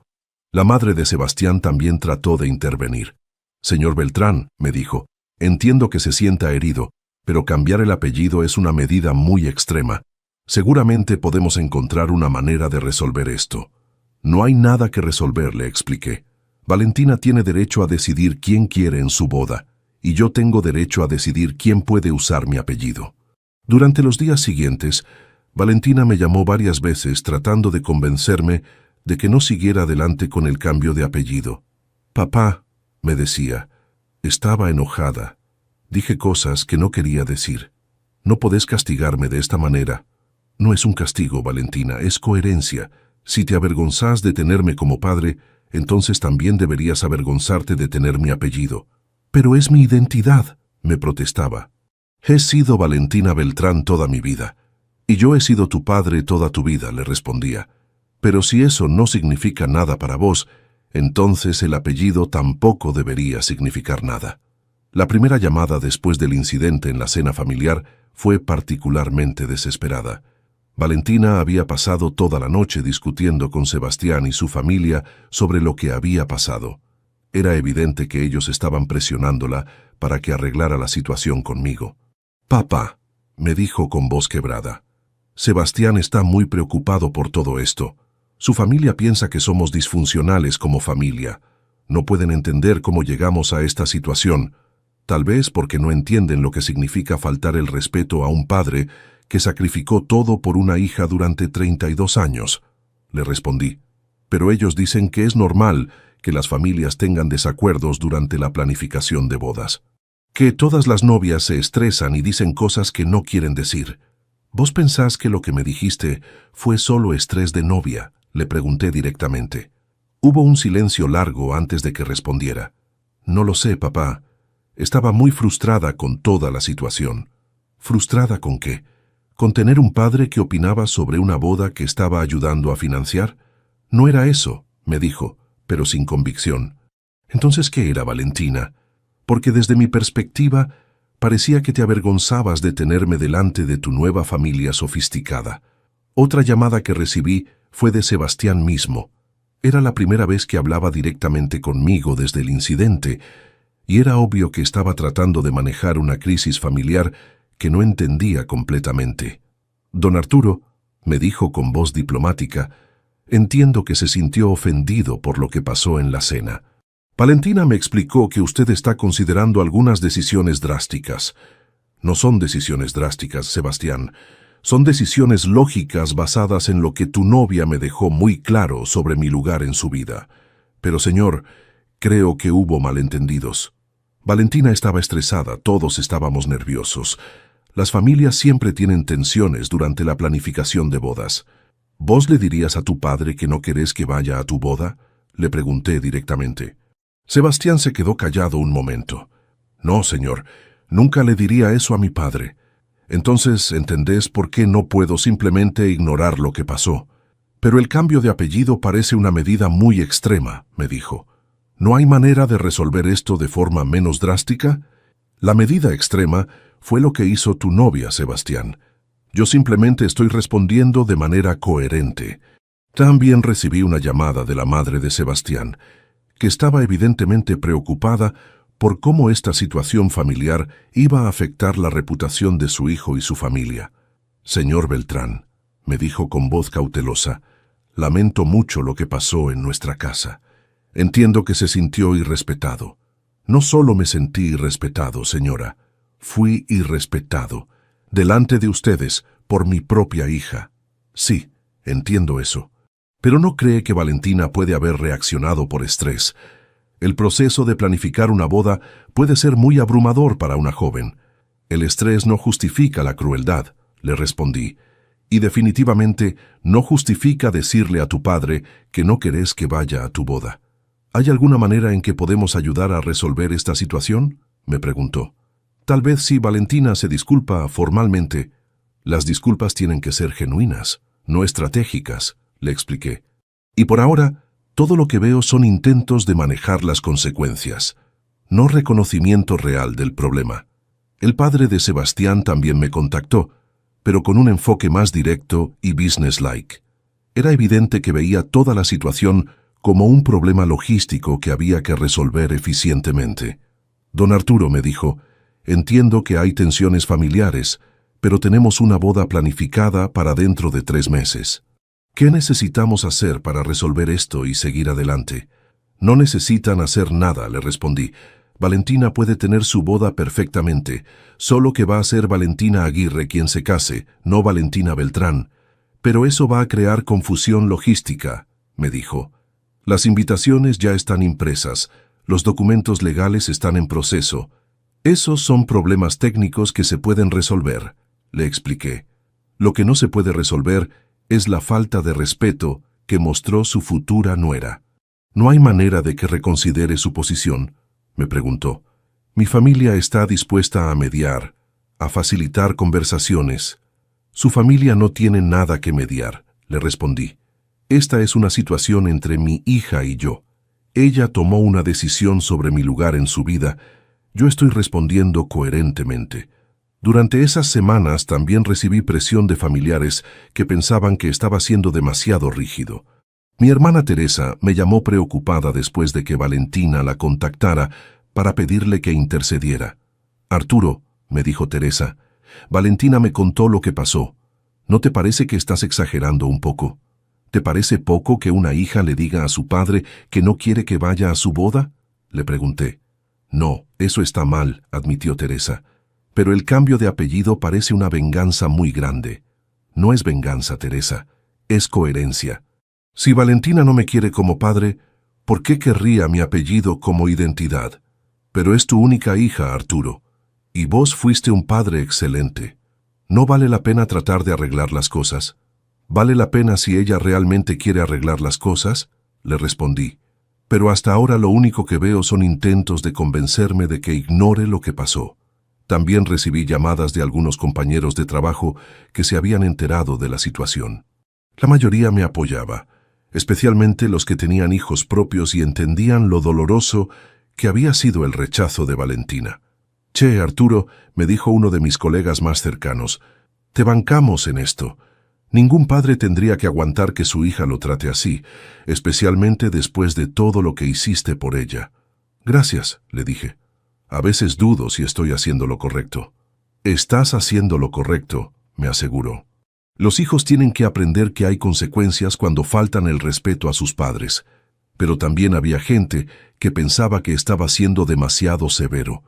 La madre de Sebastián también trató de intervenir. «Señor Beltrán», me dijo, «entiendo que se sienta herido, pero cambiar el apellido es una medida muy extrema. Seguramente podemos encontrar una manera de resolver esto». «No hay nada que resolver», le expliqué. «Valentina tiene derecho a decidir quién quiere en su boda, y yo tengo derecho a decidir quién puede usar mi apellido». Durante los días siguientes, Valentina me llamó varias veces tratando de convencerme de que no siguiera adelante con el cambio de apellido. «Papá», me decía, estaba enojada. Dije cosas que no quería decir. «No podés castigarme de esta manera». «No es un castigo, Valentina, es coherencia. Si te avergonzás de tenerme como padre, entonces también deberías avergonzarte de tener mi apellido». «Pero es mi identidad», me protestaba. «He sido Valentina Beltrán toda mi vida. Y yo he sido tu padre toda tu vida», le respondía. «Pero si eso no significa nada para vos, entonces el apellido tampoco debería significar nada». La primera llamada después del incidente en la cena familiar fue particularmente desesperada. Valentina había pasado toda la noche discutiendo con Sebastián y su familia sobre lo que había pasado. Era evidente que ellos estaban presionándola para que arreglara la situación conmigo. «Papá», me dijo con voz quebrada, «Sebastián está muy preocupado por todo esto. Su familia piensa que somos disfuncionales como familia. No pueden entender cómo llegamos a esta situación. Tal vez porque no entienden lo que significa faltar el respeto a un padre que sacrificó todo por una hija durante 32 años. Le respondí. «Pero ellos dicen que es normal que las familias tengan desacuerdos durante la planificación de bodas. Que todas las novias se estresan y dicen cosas que no quieren decir». «¿Vos pensás que lo que me dijiste fue solo estrés de novia?», le pregunté directamente. Hubo un silencio largo antes de que respondiera. «No lo sé, papá. Estaba muy frustrada con toda la situación». «¿Frustrada con qué? ¿Con tener un padre que opinaba sobre una boda que estaba ayudando a financiar?» «No era eso», me dijo, pero sin convicción. «Entonces, ¿qué era, Valentina? Porque desde mi perspectiva, parecía que te avergonzabas de tenerme delante de tu nueva familia sofisticada». Otra llamada que recibí fue de Sebastián mismo. Era la primera vez que hablaba directamente conmigo desde el incidente, y era obvio que estaba tratando de manejar una crisis familiar que no entendía completamente. «Don Arturo», me dijo con voz diplomática, «entiendo que se sintió ofendido por lo que pasó en la cena. Valentina me explicó que usted está considerando algunas decisiones drásticas». «No son decisiones drásticas, Sebastián. Son decisiones lógicas basadas en lo que tu novia me dejó muy claro sobre mi lugar en su vida. Pero, señor, creo que hubo malentendidos. Valentina estaba estresada, todos estábamos nerviosos. Las familias siempre tienen tensiones durante la planificación de bodas. ¿Vos le dirías a tu padre que no querés que vaya a tu boda?, le pregunté directamente. Sebastián se quedó callado un momento. No, señor, nunca le diría eso a mi padre. Entonces, ¿entendés por qué no puedo simplemente ignorar lo que pasó? Pero el cambio de apellido parece una medida muy extrema, me dijo. ¿No hay manera de resolver esto de forma menos drástica? La medida extrema fue lo que hizo tu novia, Sebastián. Yo simplemente estoy respondiendo de manera coherente. También recibí una llamada de la madre de Sebastián, que estaba evidentemente preocupada por cómo esta situación familiar iba a afectar la reputación de su hijo y su familia. Señor Beltrán, me dijo con voz cautelosa, lamento mucho lo que pasó en nuestra casa. Entiendo que se sintió irrespetado. No solo me sentí irrespetado, señora, fui irrespetado, delante de ustedes, por mi propia hija. Sí, entiendo eso. Pero ¿no cree que Valentina puede haber reaccionado por estrés? El proceso de planificar una boda puede ser muy abrumador para una joven. El estrés no justifica la crueldad, le respondí, y definitivamente no justifica decirle a tu padre que no querés que vaya a tu boda. ¿Hay alguna manera en que podemos ayudar a resolver esta situación?, me preguntó. Tal vez si Valentina se disculpa formalmente. Las disculpas tienen que ser genuinas, no estratégicas, le expliqué. Y por ahora, todo lo que veo son intentos de manejar las consecuencias, no reconocimiento real del problema. El padre de Sebastián también me contactó, pero con un enfoque más directo y businesslike. Era evidente que veía toda la situación como un problema logístico que había que resolver eficientemente. Don Arturo, me dijo, entiendo que hay tensiones familiares, pero tenemos una boda planificada para dentro de 3 meses. ¿Qué necesitamos hacer para resolver esto y seguir adelante? No necesitan hacer nada, le respondí. Valentina puede tener su boda perfectamente, solo que va a ser Valentina Aguirre quien se case, no Valentina Beltrán. Pero eso va a crear confusión logística, me dijo. Las invitaciones ya están impresas, los documentos legales están en proceso. Esos son problemas técnicos que se pueden resolver, le expliqué. Lo que no se puede resolver es la falta de respeto que mostró su futura nuera. ¿No hay manera de que reconsidere su posición?, me preguntó. Mi familia está dispuesta a mediar, a facilitar conversaciones. Su familia no tiene nada que mediar, le respondí. Esta es una situación entre mi hija y yo. Ella tomó una decisión sobre mi lugar en su vida. Yo estoy respondiendo coherentemente. Durante esas semanas también recibí presión de familiares que pensaban que estaba siendo demasiado rígido. Mi hermana Teresa me llamó preocupada después de que Valentina la contactara para pedirle que intercediera. Arturo, me dijo Teresa, Valentina me contó lo que pasó. ¿No te parece que estás exagerando un poco? ¿Te parece poco que una hija le diga a su padre que no quiere que vaya a su boda?, le pregunté. No, eso está mal, admitió Teresa. Pero el cambio de apellido parece una venganza muy grande. No es venganza, Teresa, es coherencia. Si Valentina no me quiere como padre, ¿por qué querría mi apellido como identidad? Pero es tu única hija, Arturo, y vos fuiste un padre excelente. ¿No vale la pena tratar de arreglar las cosas? ¿Vale la pena si ella realmente quiere arreglar las cosas?, le respondí. Pero hasta ahora lo único que veo son intentos de convencerme de que ignore lo que pasó. También recibí llamadas de algunos compañeros de trabajo que se habían enterado de la situación. La mayoría me apoyaba, especialmente los que tenían hijos propios y entendían lo doloroso que había sido el rechazo de Valentina. Che, Arturo, me dijo uno de mis colegas más cercanos, te bancamos en esto. Ningún padre tendría que aguantar que su hija lo trate así, especialmente después de todo lo que hiciste por ella. Gracias, le dije. A veces dudo si estoy haciendo lo correcto. Estás haciendo lo correcto, me aseguró. Los hijos tienen que aprender que hay consecuencias cuando faltan el respeto a sus padres, pero también había gente que pensaba que estaba siendo demasiado severo.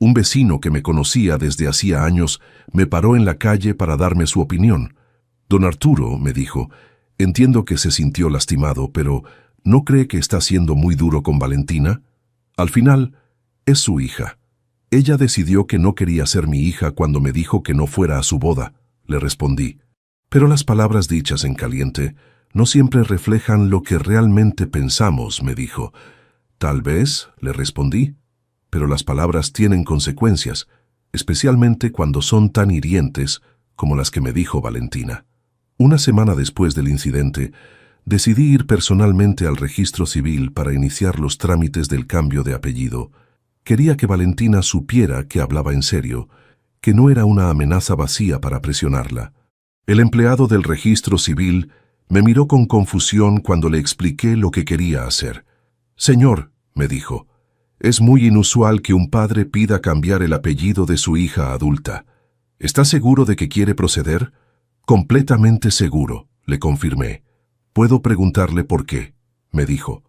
Un vecino que me conocía desde hacía años me paró en la calle para darme su opinión. Don Arturo, me dijo, entiendo que se sintió lastimado, pero ¿no cree que está siendo muy duro con Valentina? Al final, es su hija. Ella decidió que no quería ser mi hija cuando me dijo que no fuera a su boda, le respondí. Pero las palabras dichas en caliente no siempre reflejan lo que realmente pensamos, me dijo. Tal vez, le respondí, pero las palabras tienen consecuencias, especialmente cuando son tan hirientes como las que me dijo Valentina. Una semana después del incidente, decidí ir personalmente al registro civil para iniciar los trámites del cambio de apellido. Quería que Valentina supiera que hablaba en serio, que no era una amenaza vacía para presionarla. El empleado del registro civil me miró con confusión cuando le expliqué lo que quería hacer. «Señor», me dijo, «es muy inusual que un padre pida cambiar el apellido de su hija adulta. ¿Está seguro de que quiere proceder?» «Completamente seguro», le confirmé. «¿Puedo preguntarle por qué?», me dijo.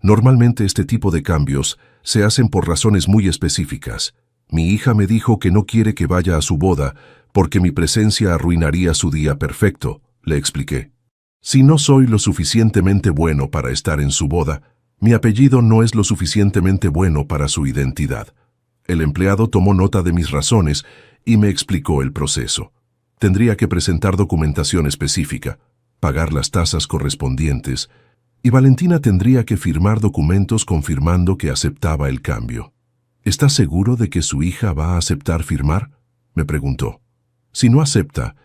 «Normalmente este tipo de cambios se hacen por razones muy específicas. Mi hija me dijo que no quiere que vaya a su boda porque mi presencia arruinaría su día perfecto», le expliqué. «Si no soy lo suficientemente bueno para estar en su boda, mi apellido no es lo suficientemente bueno para su identidad». El empleado tomó nota de mis razones y me explicó el proceso. Tendría que presentar documentación específica, pagar las tasas correspondientes, y Valentina tendría que firmar documentos confirmando que aceptaba el cambio. «¿Está seguro de que su hija va a aceptar firmar?», me preguntó. «Si no acepta,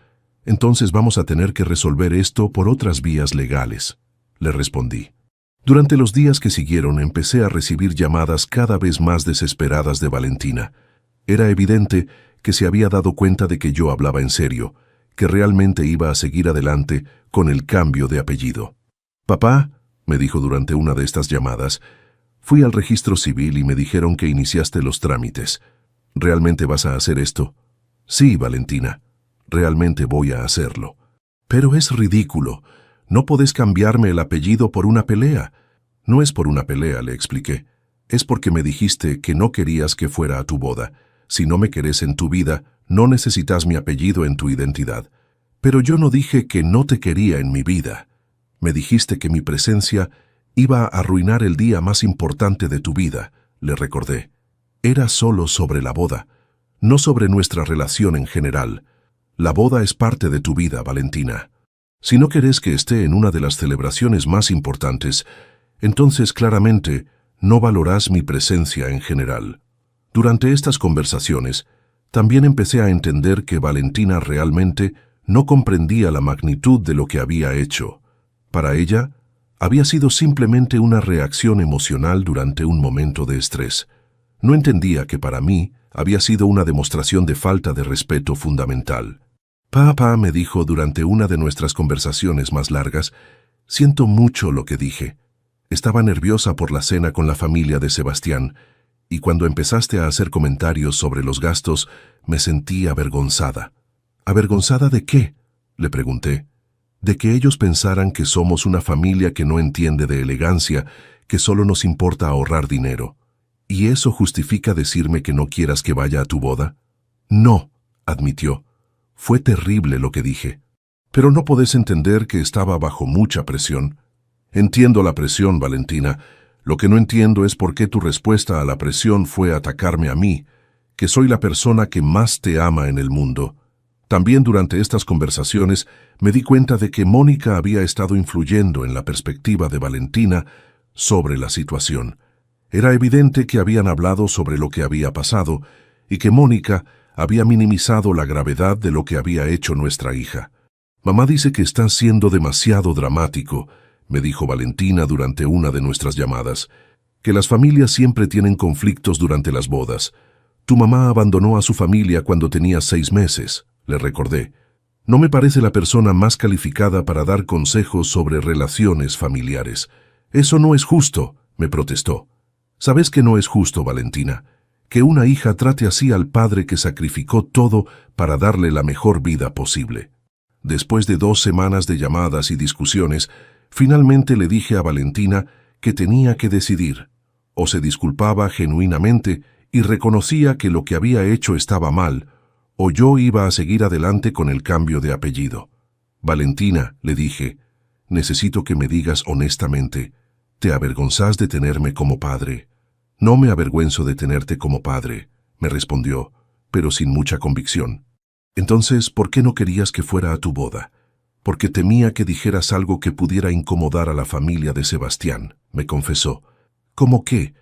entonces vamos a tener que resolver esto por otras vías legales», le respondí. Durante los días que siguieron empecé a recibir llamadas cada vez más desesperadas de Valentina. Era evidente que se había dado cuenta de que yo hablaba en serio, que realmente iba a seguir adelante con el cambio de apellido. «Papá», me dijo durante una de estas llamadas, «fui al registro civil y me dijeron que iniciaste los trámites. ¿Realmente vas a hacer esto?» «Sí, Valentina, realmente voy a hacerlo». «Pero es ridículo. No podés cambiarme el apellido por una pelea». «No es por una pelea», le expliqué. «Es porque me dijiste que no querías que fuera a tu boda. Si no me querés en tu vida, no necesitas mi apellido en tu identidad». «Pero yo no dije que no te quería en mi vida. Me dijiste que mi presencia iba a arruinar el día más importante de tu vida», le recordé. «Era solo sobre la boda, no sobre nuestra relación en general. La boda es parte de tu vida, Valentina. Si no querés que esté en una de las celebraciones más importantes, entonces claramente no valorás mi presencia en general». Durante estas conversaciones, también empecé a entender que Valentina realmente no comprendía la magnitud de lo que había hecho. Para ella, había sido simplemente una reacción emocional durante un momento de estrés. No entendía que para mí había sido una demostración de falta de respeto fundamental. «Papá», me dijo durante una de nuestras conversaciones más largas, «siento mucho lo que dije. Estaba nerviosa por la cena con la familia de Sebastián, y cuando empezaste a hacer comentarios sobre los gastos, me sentí avergonzada». «¿Avergonzada de qué?», le pregunté. «De que ellos pensaran que somos una familia que no entiende de elegancia, que solo nos importa ahorrar dinero. ¿Y eso justifica decirme que no quieras que vaya a tu boda?». «No», admitió. «Fue terrible lo que dije. Pero no podés entender que estaba bajo mucha presión». «Entiendo la presión, Valentina. Lo que no entiendo es por qué tu respuesta a la presión fue atacarme a mí, que soy la persona que más te ama en el mundo». También durante estas conversaciones me di cuenta de que Mónica había estado influyendo en la perspectiva de Valentina sobre la situación. Era evidente que habían hablado sobre lo que había pasado y que Mónica había minimizado la gravedad de lo que había hecho nuestra hija. «Mamá dice que estás siendo demasiado dramático», me dijo Valentina durante una de nuestras llamadas, «que las familias siempre tienen conflictos durante las bodas. Tu mamá abandonó a su familia cuando tenía 6 meses», le recordé. «No me parece la persona más calificada para dar consejos sobre relaciones familiares». «Eso no es justo», me protestó. «¿Sabes que no es justo, Valentina? Que una hija trate así al padre que sacrificó todo para darle la mejor vida posible». Después de 2 semanas de llamadas y discusiones, finalmente le dije a Valentina que tenía que decidir. O se disculpaba genuinamente y reconocía que lo que había hecho estaba mal, o yo iba a seguir adelante con el cambio de apellido. Valentina, le dije, necesito que me digas honestamente, ¿te avergonzás de tenerme como padre? No me avergüenzo de tenerte como padre, me respondió, pero sin mucha convicción. Entonces, ¿por qué no querías que fuera a tu boda? Porque temía que dijeras algo que pudiera incomodar a la familia de Sebastián, me confesó. ¿Cómo qué?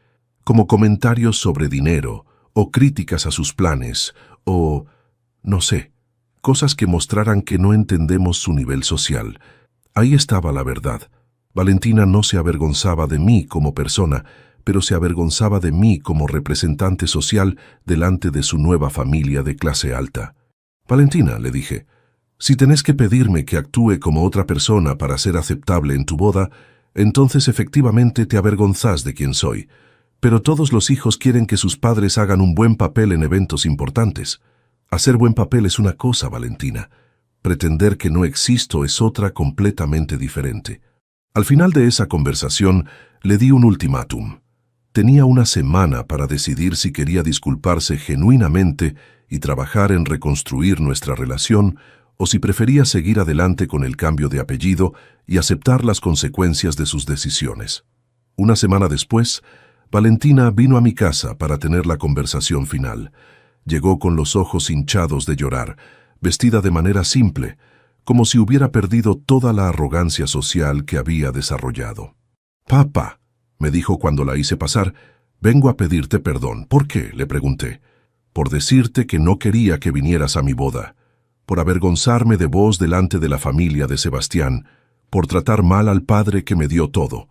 Como comentarios sobre dinero, o críticas a sus planes, o, no sé, cosas que mostraran que no entendemos su nivel social. Ahí estaba la verdad. Valentina no se avergonzaba de mí como persona, pero se avergonzaba de mí como representante social delante de su nueva familia de clase alta. Valentina, le dije, si tenés que pedirme que actúe como otra persona para ser aceptable en tu boda, entonces efectivamente te avergonzás de quién soy. Pero todos los hijos quieren que sus padres hagan un buen papel en eventos importantes. Hacer buen papel es una cosa, Valentina. Pretender que no existo es otra completamente diferente. Al final de esa conversación, le di un ultimátum. Tenía una semana para decidir si quería disculparse genuinamente y trabajar en reconstruir nuestra relación, o si prefería seguir adelante con el cambio de apellido y aceptar las consecuencias de sus decisiones. Una semana después, Valentina vino a mi casa para tener la conversación final. Llegó con los ojos hinchados de llorar, vestida de manera simple, como si hubiera perdido toda la arrogancia social que había desarrollado. «Papá», me dijo cuando la hice pasar, «vengo a pedirte perdón». «¿Por qué?», le pregunté. «Por decirte que no quería que vinieras a mi boda, por avergonzarme de vos delante de la familia de Sebastián, por tratar mal al padre que me dio todo».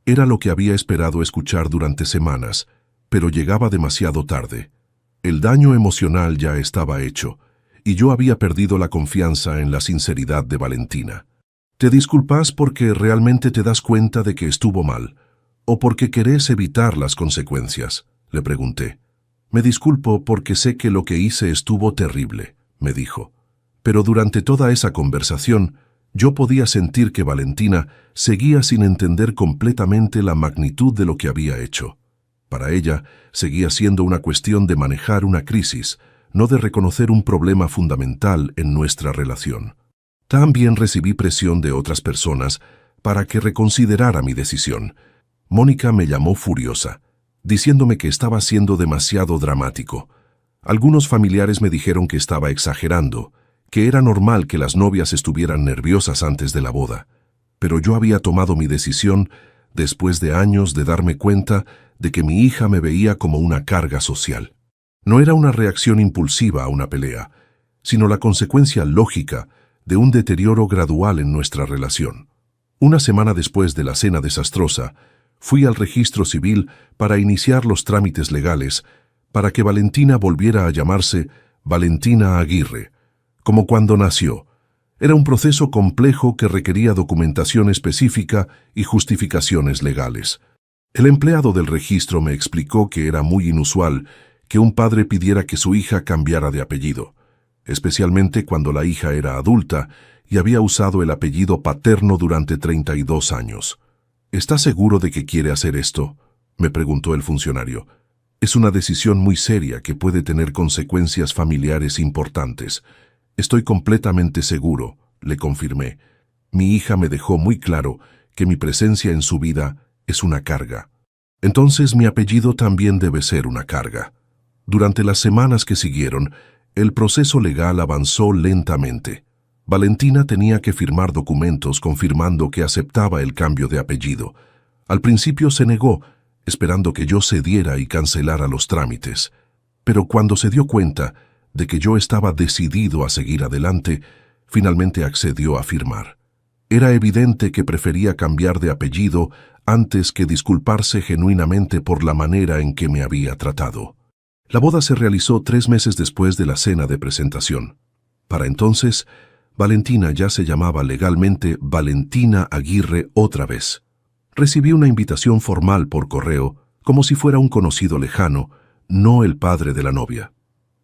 Era lo que había esperado escuchar durante semanas, pero llegaba demasiado tarde. El daño emocional ya estaba hecho, y yo había perdido la confianza en la sinceridad de Valentina. ¿Te disculpas porque realmente te das cuenta de que estuvo mal, o porque querés evitar las consecuencias?, le pregunté. Me disculpo porque sé que lo que hice estuvo terrible, me dijo. Pero durante toda esa conversación, yo podía sentir que Valentina seguía sin entender completamente la magnitud de lo que había hecho. Para ella, seguía siendo una cuestión de manejar una crisis, no de reconocer un problema fundamental en nuestra relación. También recibí presión de otras personas para que reconsiderara mi decisión. Mónica me llamó furiosa, diciéndome que estaba siendo demasiado dramático. Algunos familiares me dijeron que estaba exagerando, que era normal que las novias estuvieran nerviosas antes de la boda. Pero yo había tomado mi decisión después de años de darme cuenta de que mi hija me veía como una carga social. No era una reacción impulsiva a una pelea, sino la consecuencia lógica de un deterioro gradual en nuestra relación. Una semana después de la cena desastrosa, fui al registro civil para iniciar los trámites legales para que Valentina volviera a llamarse Valentina Aguirre, como cuando nació. Era un proceso complejo que requería documentación específica y justificaciones legales. El empleado del registro me explicó que era muy inusual que un padre pidiera que su hija cambiara de apellido, especialmente cuando la hija era adulta y había usado el apellido paterno durante 32 años. ¿Está seguro de que quiere hacer esto?, me preguntó el funcionario. Es una decisión muy seria que puede tener consecuencias familiares importantes. Estoy completamente seguro, le confirmé. Mi hija me dejó muy claro que mi presencia en su vida es una carga. Entonces mi apellido también debe ser una carga. Durante las semanas que siguieron, el proceso legal avanzó lentamente. Valentina tenía que firmar documentos confirmando que aceptaba el cambio de apellido. Al principio se negó, esperando que yo cediera y cancelara los trámites. Pero cuando se dio cuenta de que yo estaba decidido a seguir adelante, finalmente accedió a firmar. Era evidente que prefería cambiar de apellido antes que disculparse genuinamente por la manera en que me había tratado. La boda se realizó 3 meses después de la cena de presentación. Para entonces, Valentina ya se llamaba legalmente Valentina Aguirre otra vez. Recibí una invitación formal por correo, como si fuera un conocido lejano, no el padre de la novia.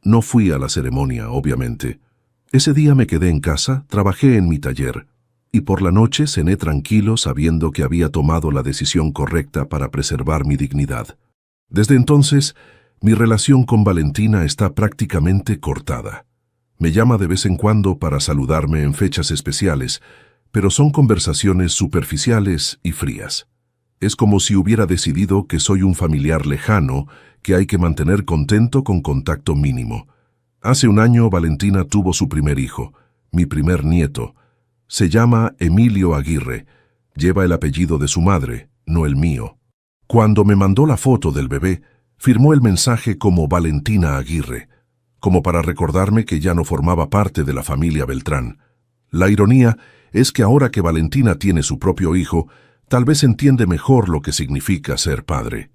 No fui a la ceremonia, obviamente. Ese día me quedé en casa, trabajé en mi taller, y por la noche cené tranquilo sabiendo que había tomado la decisión correcta para preservar mi dignidad. Desde entonces, Mi relación con Valentina está prácticamente cortada. Me llama de vez en cuando para saludarme en fechas especiales, pero son conversaciones superficiales y frías. Es como si hubiera decidido que soy un familiar lejano que hay que mantener contento con contacto mínimo. Hace un año Valentina tuvo su primer hijo, mi primer nieto. Se llama Emilio Aguirre. Lleva el apellido de su madre, no el mío. Cuando me mandó la foto del bebé, firmó el mensaje como Valentina Aguirre, como para recordarme que ya no formaba parte de la familia Beltrán. La ironía es que ahora que Valentina tiene su propio hijo, tal vez entiende mejor lo que significa ser padre.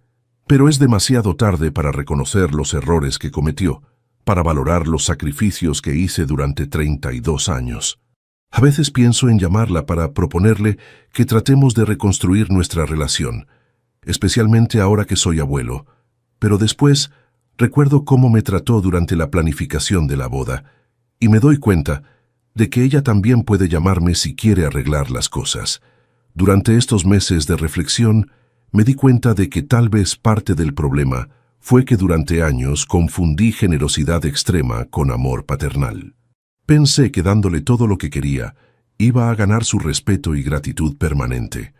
Pero es demasiado tarde para reconocer los errores que cometió, para valorar los sacrificios que hice durante 32 años. A veces pienso en llamarla para proponerle que tratemos de reconstruir nuestra relación, especialmente ahora que soy abuelo. Pero después recuerdo cómo me trató durante la planificación de la boda, y me doy cuenta de que ella también puede llamarme si quiere arreglar las cosas. Durante estos meses de reflexión, me di cuenta de que tal vez parte del problema fue que durante años confundí generosidad extrema con amor paternal. Pensé que dándole todo lo que quería, iba a ganar su respeto y gratitud permanente.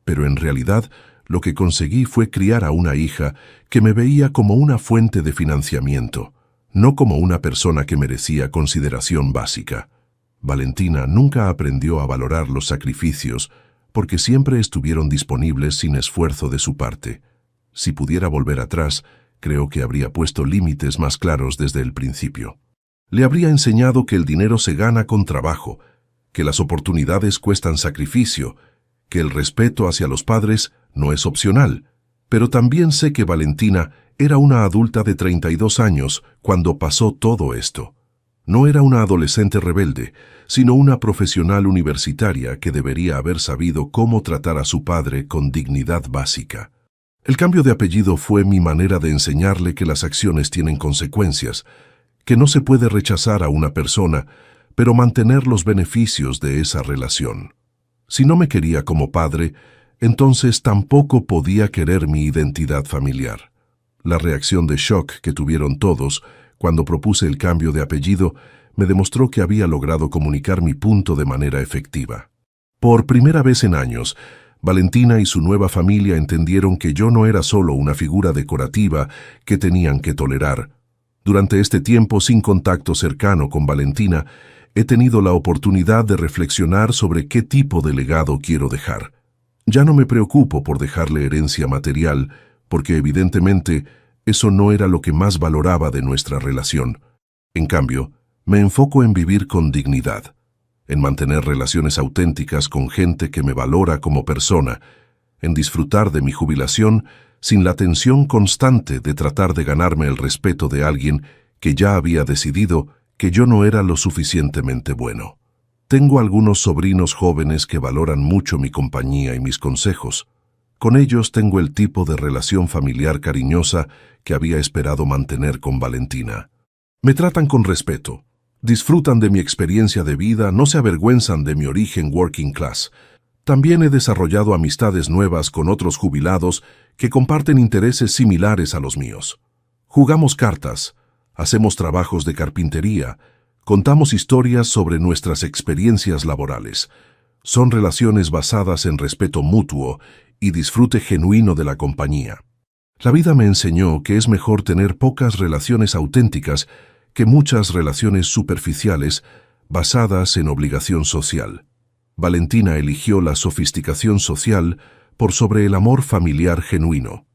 Pero en realidad, lo que conseguí fue criar a una hija que me veía como una fuente de financiamiento, no como una persona que merecía consideración básica. Valentina nunca aprendió a valorar los sacrificios porque siempre estuvieron disponibles sin esfuerzo de su parte. Si pudiera volver atrás, creo que habría puesto límites más claros desde el principio. Le habría enseñado que el dinero se gana con trabajo, que las oportunidades cuestan sacrificio, que el respeto hacia los padres no es opcional. Pero también sé que Valentina era una adulta de 32 años cuando pasó todo esto. No era una adolescente rebelde, sino una profesional universitaria que debería haber sabido cómo tratar a su padre con dignidad básica. El cambio de apellido fue mi manera de enseñarle que las acciones tienen consecuencias, que no se puede rechazar a una persona, pero mantener los beneficios de esa relación. Si no me quería como padre, entonces tampoco podía querer mi identidad familiar. La reacción de shock que tuvieron todos cuando propuse el cambio de apellido me demostró que había logrado comunicar mi punto de manera efectiva. Por primera vez en años, Valentina y su nueva familia entendieron que yo no era solo una figura decorativa que tenían que tolerar. Durante este tiempo sin contacto cercano con Valentina, he tenido la oportunidad de reflexionar sobre qué tipo de legado quiero dejar. Ya no me preocupo por dejarle herencia material, porque evidentemente eso no era lo que más valoraba de nuestra relación. En cambio, me enfoco en vivir con dignidad, en mantener relaciones auténticas con gente que me valora como persona, en disfrutar de mi jubilación sin la tensión constante de tratar de ganarme el respeto de alguien que ya había decidido que yo no era lo suficientemente bueno. Tengo algunos sobrinos jóvenes que valoran mucho mi compañía y mis consejos. Con ellos tengo el tipo de relación familiar cariñosa que había esperado mantener con Valentina. Me tratan con respeto, disfrutan de mi experiencia de vida, no se avergüenzan de mi origen working class. También he desarrollado amistades nuevas con otros jubilados que comparten intereses similares a los míos. Jugamos cartas, hacemos trabajos de carpintería, contamos historias sobre nuestras experiencias laborales. Son relaciones basadas en respeto mutuo y disfrute genuino de la compañía. La vida me enseñó que es mejor tener pocas relaciones auténticas que muchas relaciones superficiales basadas en obligación social. Valentina eligió la sofisticación social por sobre el amor familiar genuino.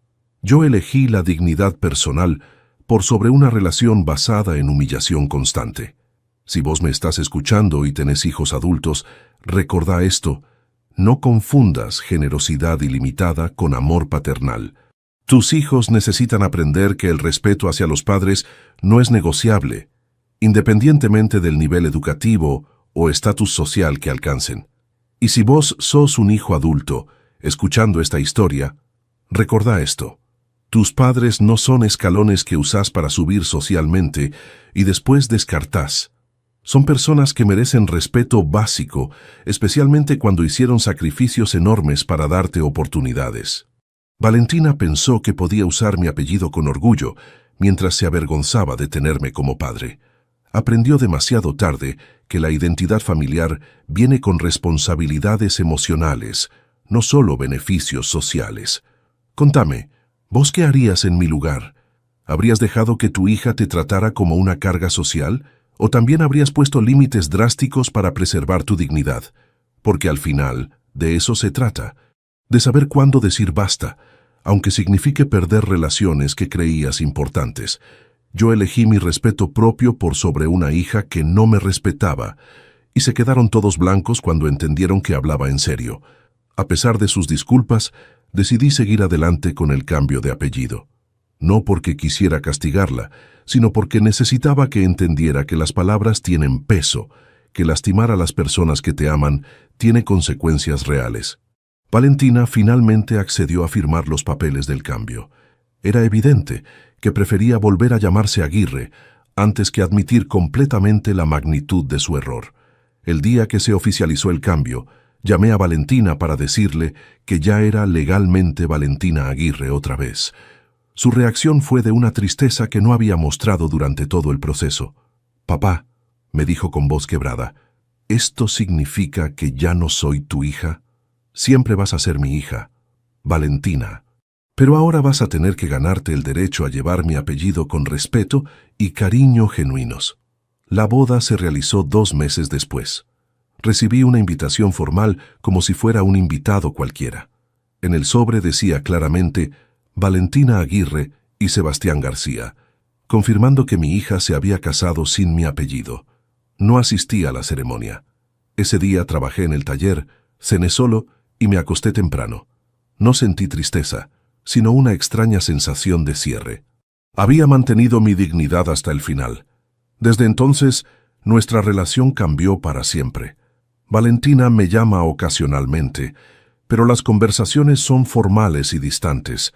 Yo elegí la dignidad personal por sobre una relación basada en humillación constante. Si vos me estás escuchando y tenés hijos adultos, recordá esto: no confundas generosidad ilimitada con amor paternal. Tus hijos necesitan aprender que el respeto hacia los padres no es negociable, independientemente del nivel educativo o estatus social que alcancen. Y si vos sos un hijo adulto, escuchando esta historia, recordá esto: tus padres no son escalones que usás para subir socialmente y después descartás. Son personas que merecen respeto básico, especialmente cuando hicieron sacrificios enormes para darte oportunidades. Valentina pensó que podía usar mi apellido con orgullo, mientras se avergonzaba de tenerme como padre. Aprendió demasiado tarde que la identidad familiar viene con responsabilidades emocionales, no solo beneficios sociales. Contame, ¿vos qué harías en mi lugar? ¿Habrías dejado que tu hija te tratara como una carga social? ¿O también habrías puesto límites drásticos para preservar tu dignidad? Porque al final, de eso se trata, de saber cuándo decir basta, aunque signifique perder relaciones que creías importantes. Yo elegí mi respeto propio por sobre una hija que no me respetaba, y se quedaron todos blancos cuando entendieron que hablaba en serio. A pesar de sus disculpas, decidí seguir adelante con el cambio de apellido. No porque quisiera castigarla, sino porque necesitaba que entendiera que las palabras tienen peso, que lastimar a las personas que te aman tiene consecuencias reales. Valentina finalmente accedió a firmar los papeles del cambio. Era evidente que prefería volver a llamarse Aguirre antes que admitir completamente la magnitud de su error. El día que se oficializó el cambio, llamé a Valentina para decirle que ya era legalmente Valentina Aguirre otra vez. Su reacción fue de una tristeza que no había mostrado durante todo el proceso. «Papá», me dijo con voz quebrada, «¿esto significa que ya no soy tu hija? Siempre vas a ser mi hija, Valentina. Pero ahora vas a tener que ganarte el derecho a llevar mi apellido con respeto y cariño genuinos». La boda se realizó 2 meses después. Recibí una invitación formal como si fuera un invitado cualquiera. En el sobre decía claramente Valentina Aguirre y Sebastián García, confirmando que mi hija se había casado sin mi apellido. No asistí a la ceremonia. Ese día trabajé en el taller, cené solo y me acosté temprano. No sentí tristeza, sino una extraña sensación de cierre. Había mantenido mi dignidad hasta el final. Desde entonces, nuestra relación cambió para siempre. Valentina me llama ocasionalmente, pero las conversaciones son formales y distantes.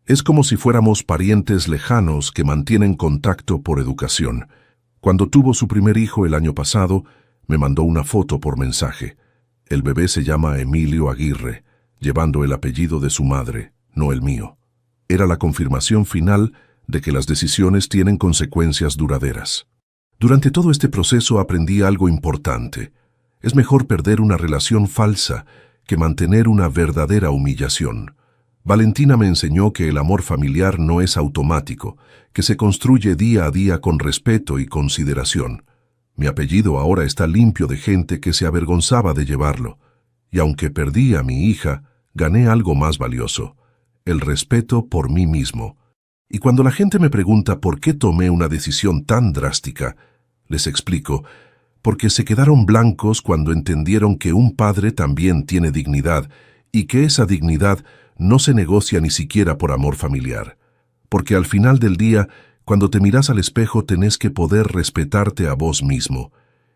Es como si fuéramos parientes lejanos que mantienen contacto por educación. Cuando tuvo su primer hijo el año pasado, me mandó una foto por mensaje. El bebé se llama Emilio Aguirre, llevando el apellido de su madre, no el mío. Era la confirmación final de que las decisiones tienen consecuencias duraderas. Durante todo este proceso aprendí algo importante. Es mejor perder una relación falsa que mantener una verdadera humillación. Valentina me enseñó que el amor familiar no es automático, que se construye día a día con respeto y consideración. Mi apellido ahora está limpio de gente que se avergonzaba de llevarlo, y aunque perdí a mi hija, gané algo más valioso, el respeto por mí mismo. Y cuando la gente me pregunta por qué tomé una decisión tan drástica, les explico, porque se quedaron blancos cuando entendieron que un padre también tiene dignidad y que esa dignidad no se negocia ni siquiera por amor familiar. Porque al final del día, cuando te miras al espejo tenés que poder respetarte a vos mismo.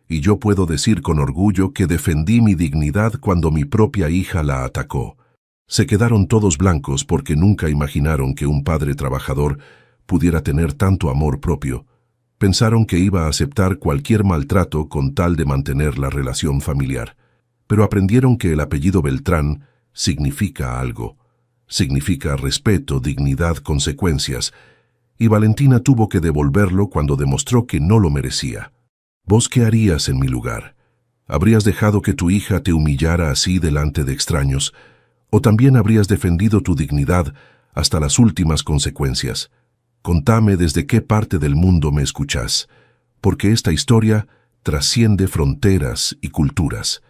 Y yo puedo decir con orgullo que defendí mi dignidad cuando mi propia hija la atacó. Se quedaron todos blancos porque nunca imaginaron que un padre trabajador pudiera tener tanto amor propio. Pensaron que iba a aceptar cualquier maltrato con tal de mantener la relación familiar. Pero aprendieron que el apellido Beltrán significa algo. Significa respeto, dignidad, consecuencias. Y Valentina tuvo que devolverlo cuando demostró que no lo merecía. ¿Vos qué harías en mi lugar? ¿Habrías dejado que tu hija te humillara así delante de extraños? ¿O también habrías defendido tu dignidad hasta las últimas consecuencias? Contame desde qué parte del mundo me escuchás, porque esta historia trasciende fronteras y culturas.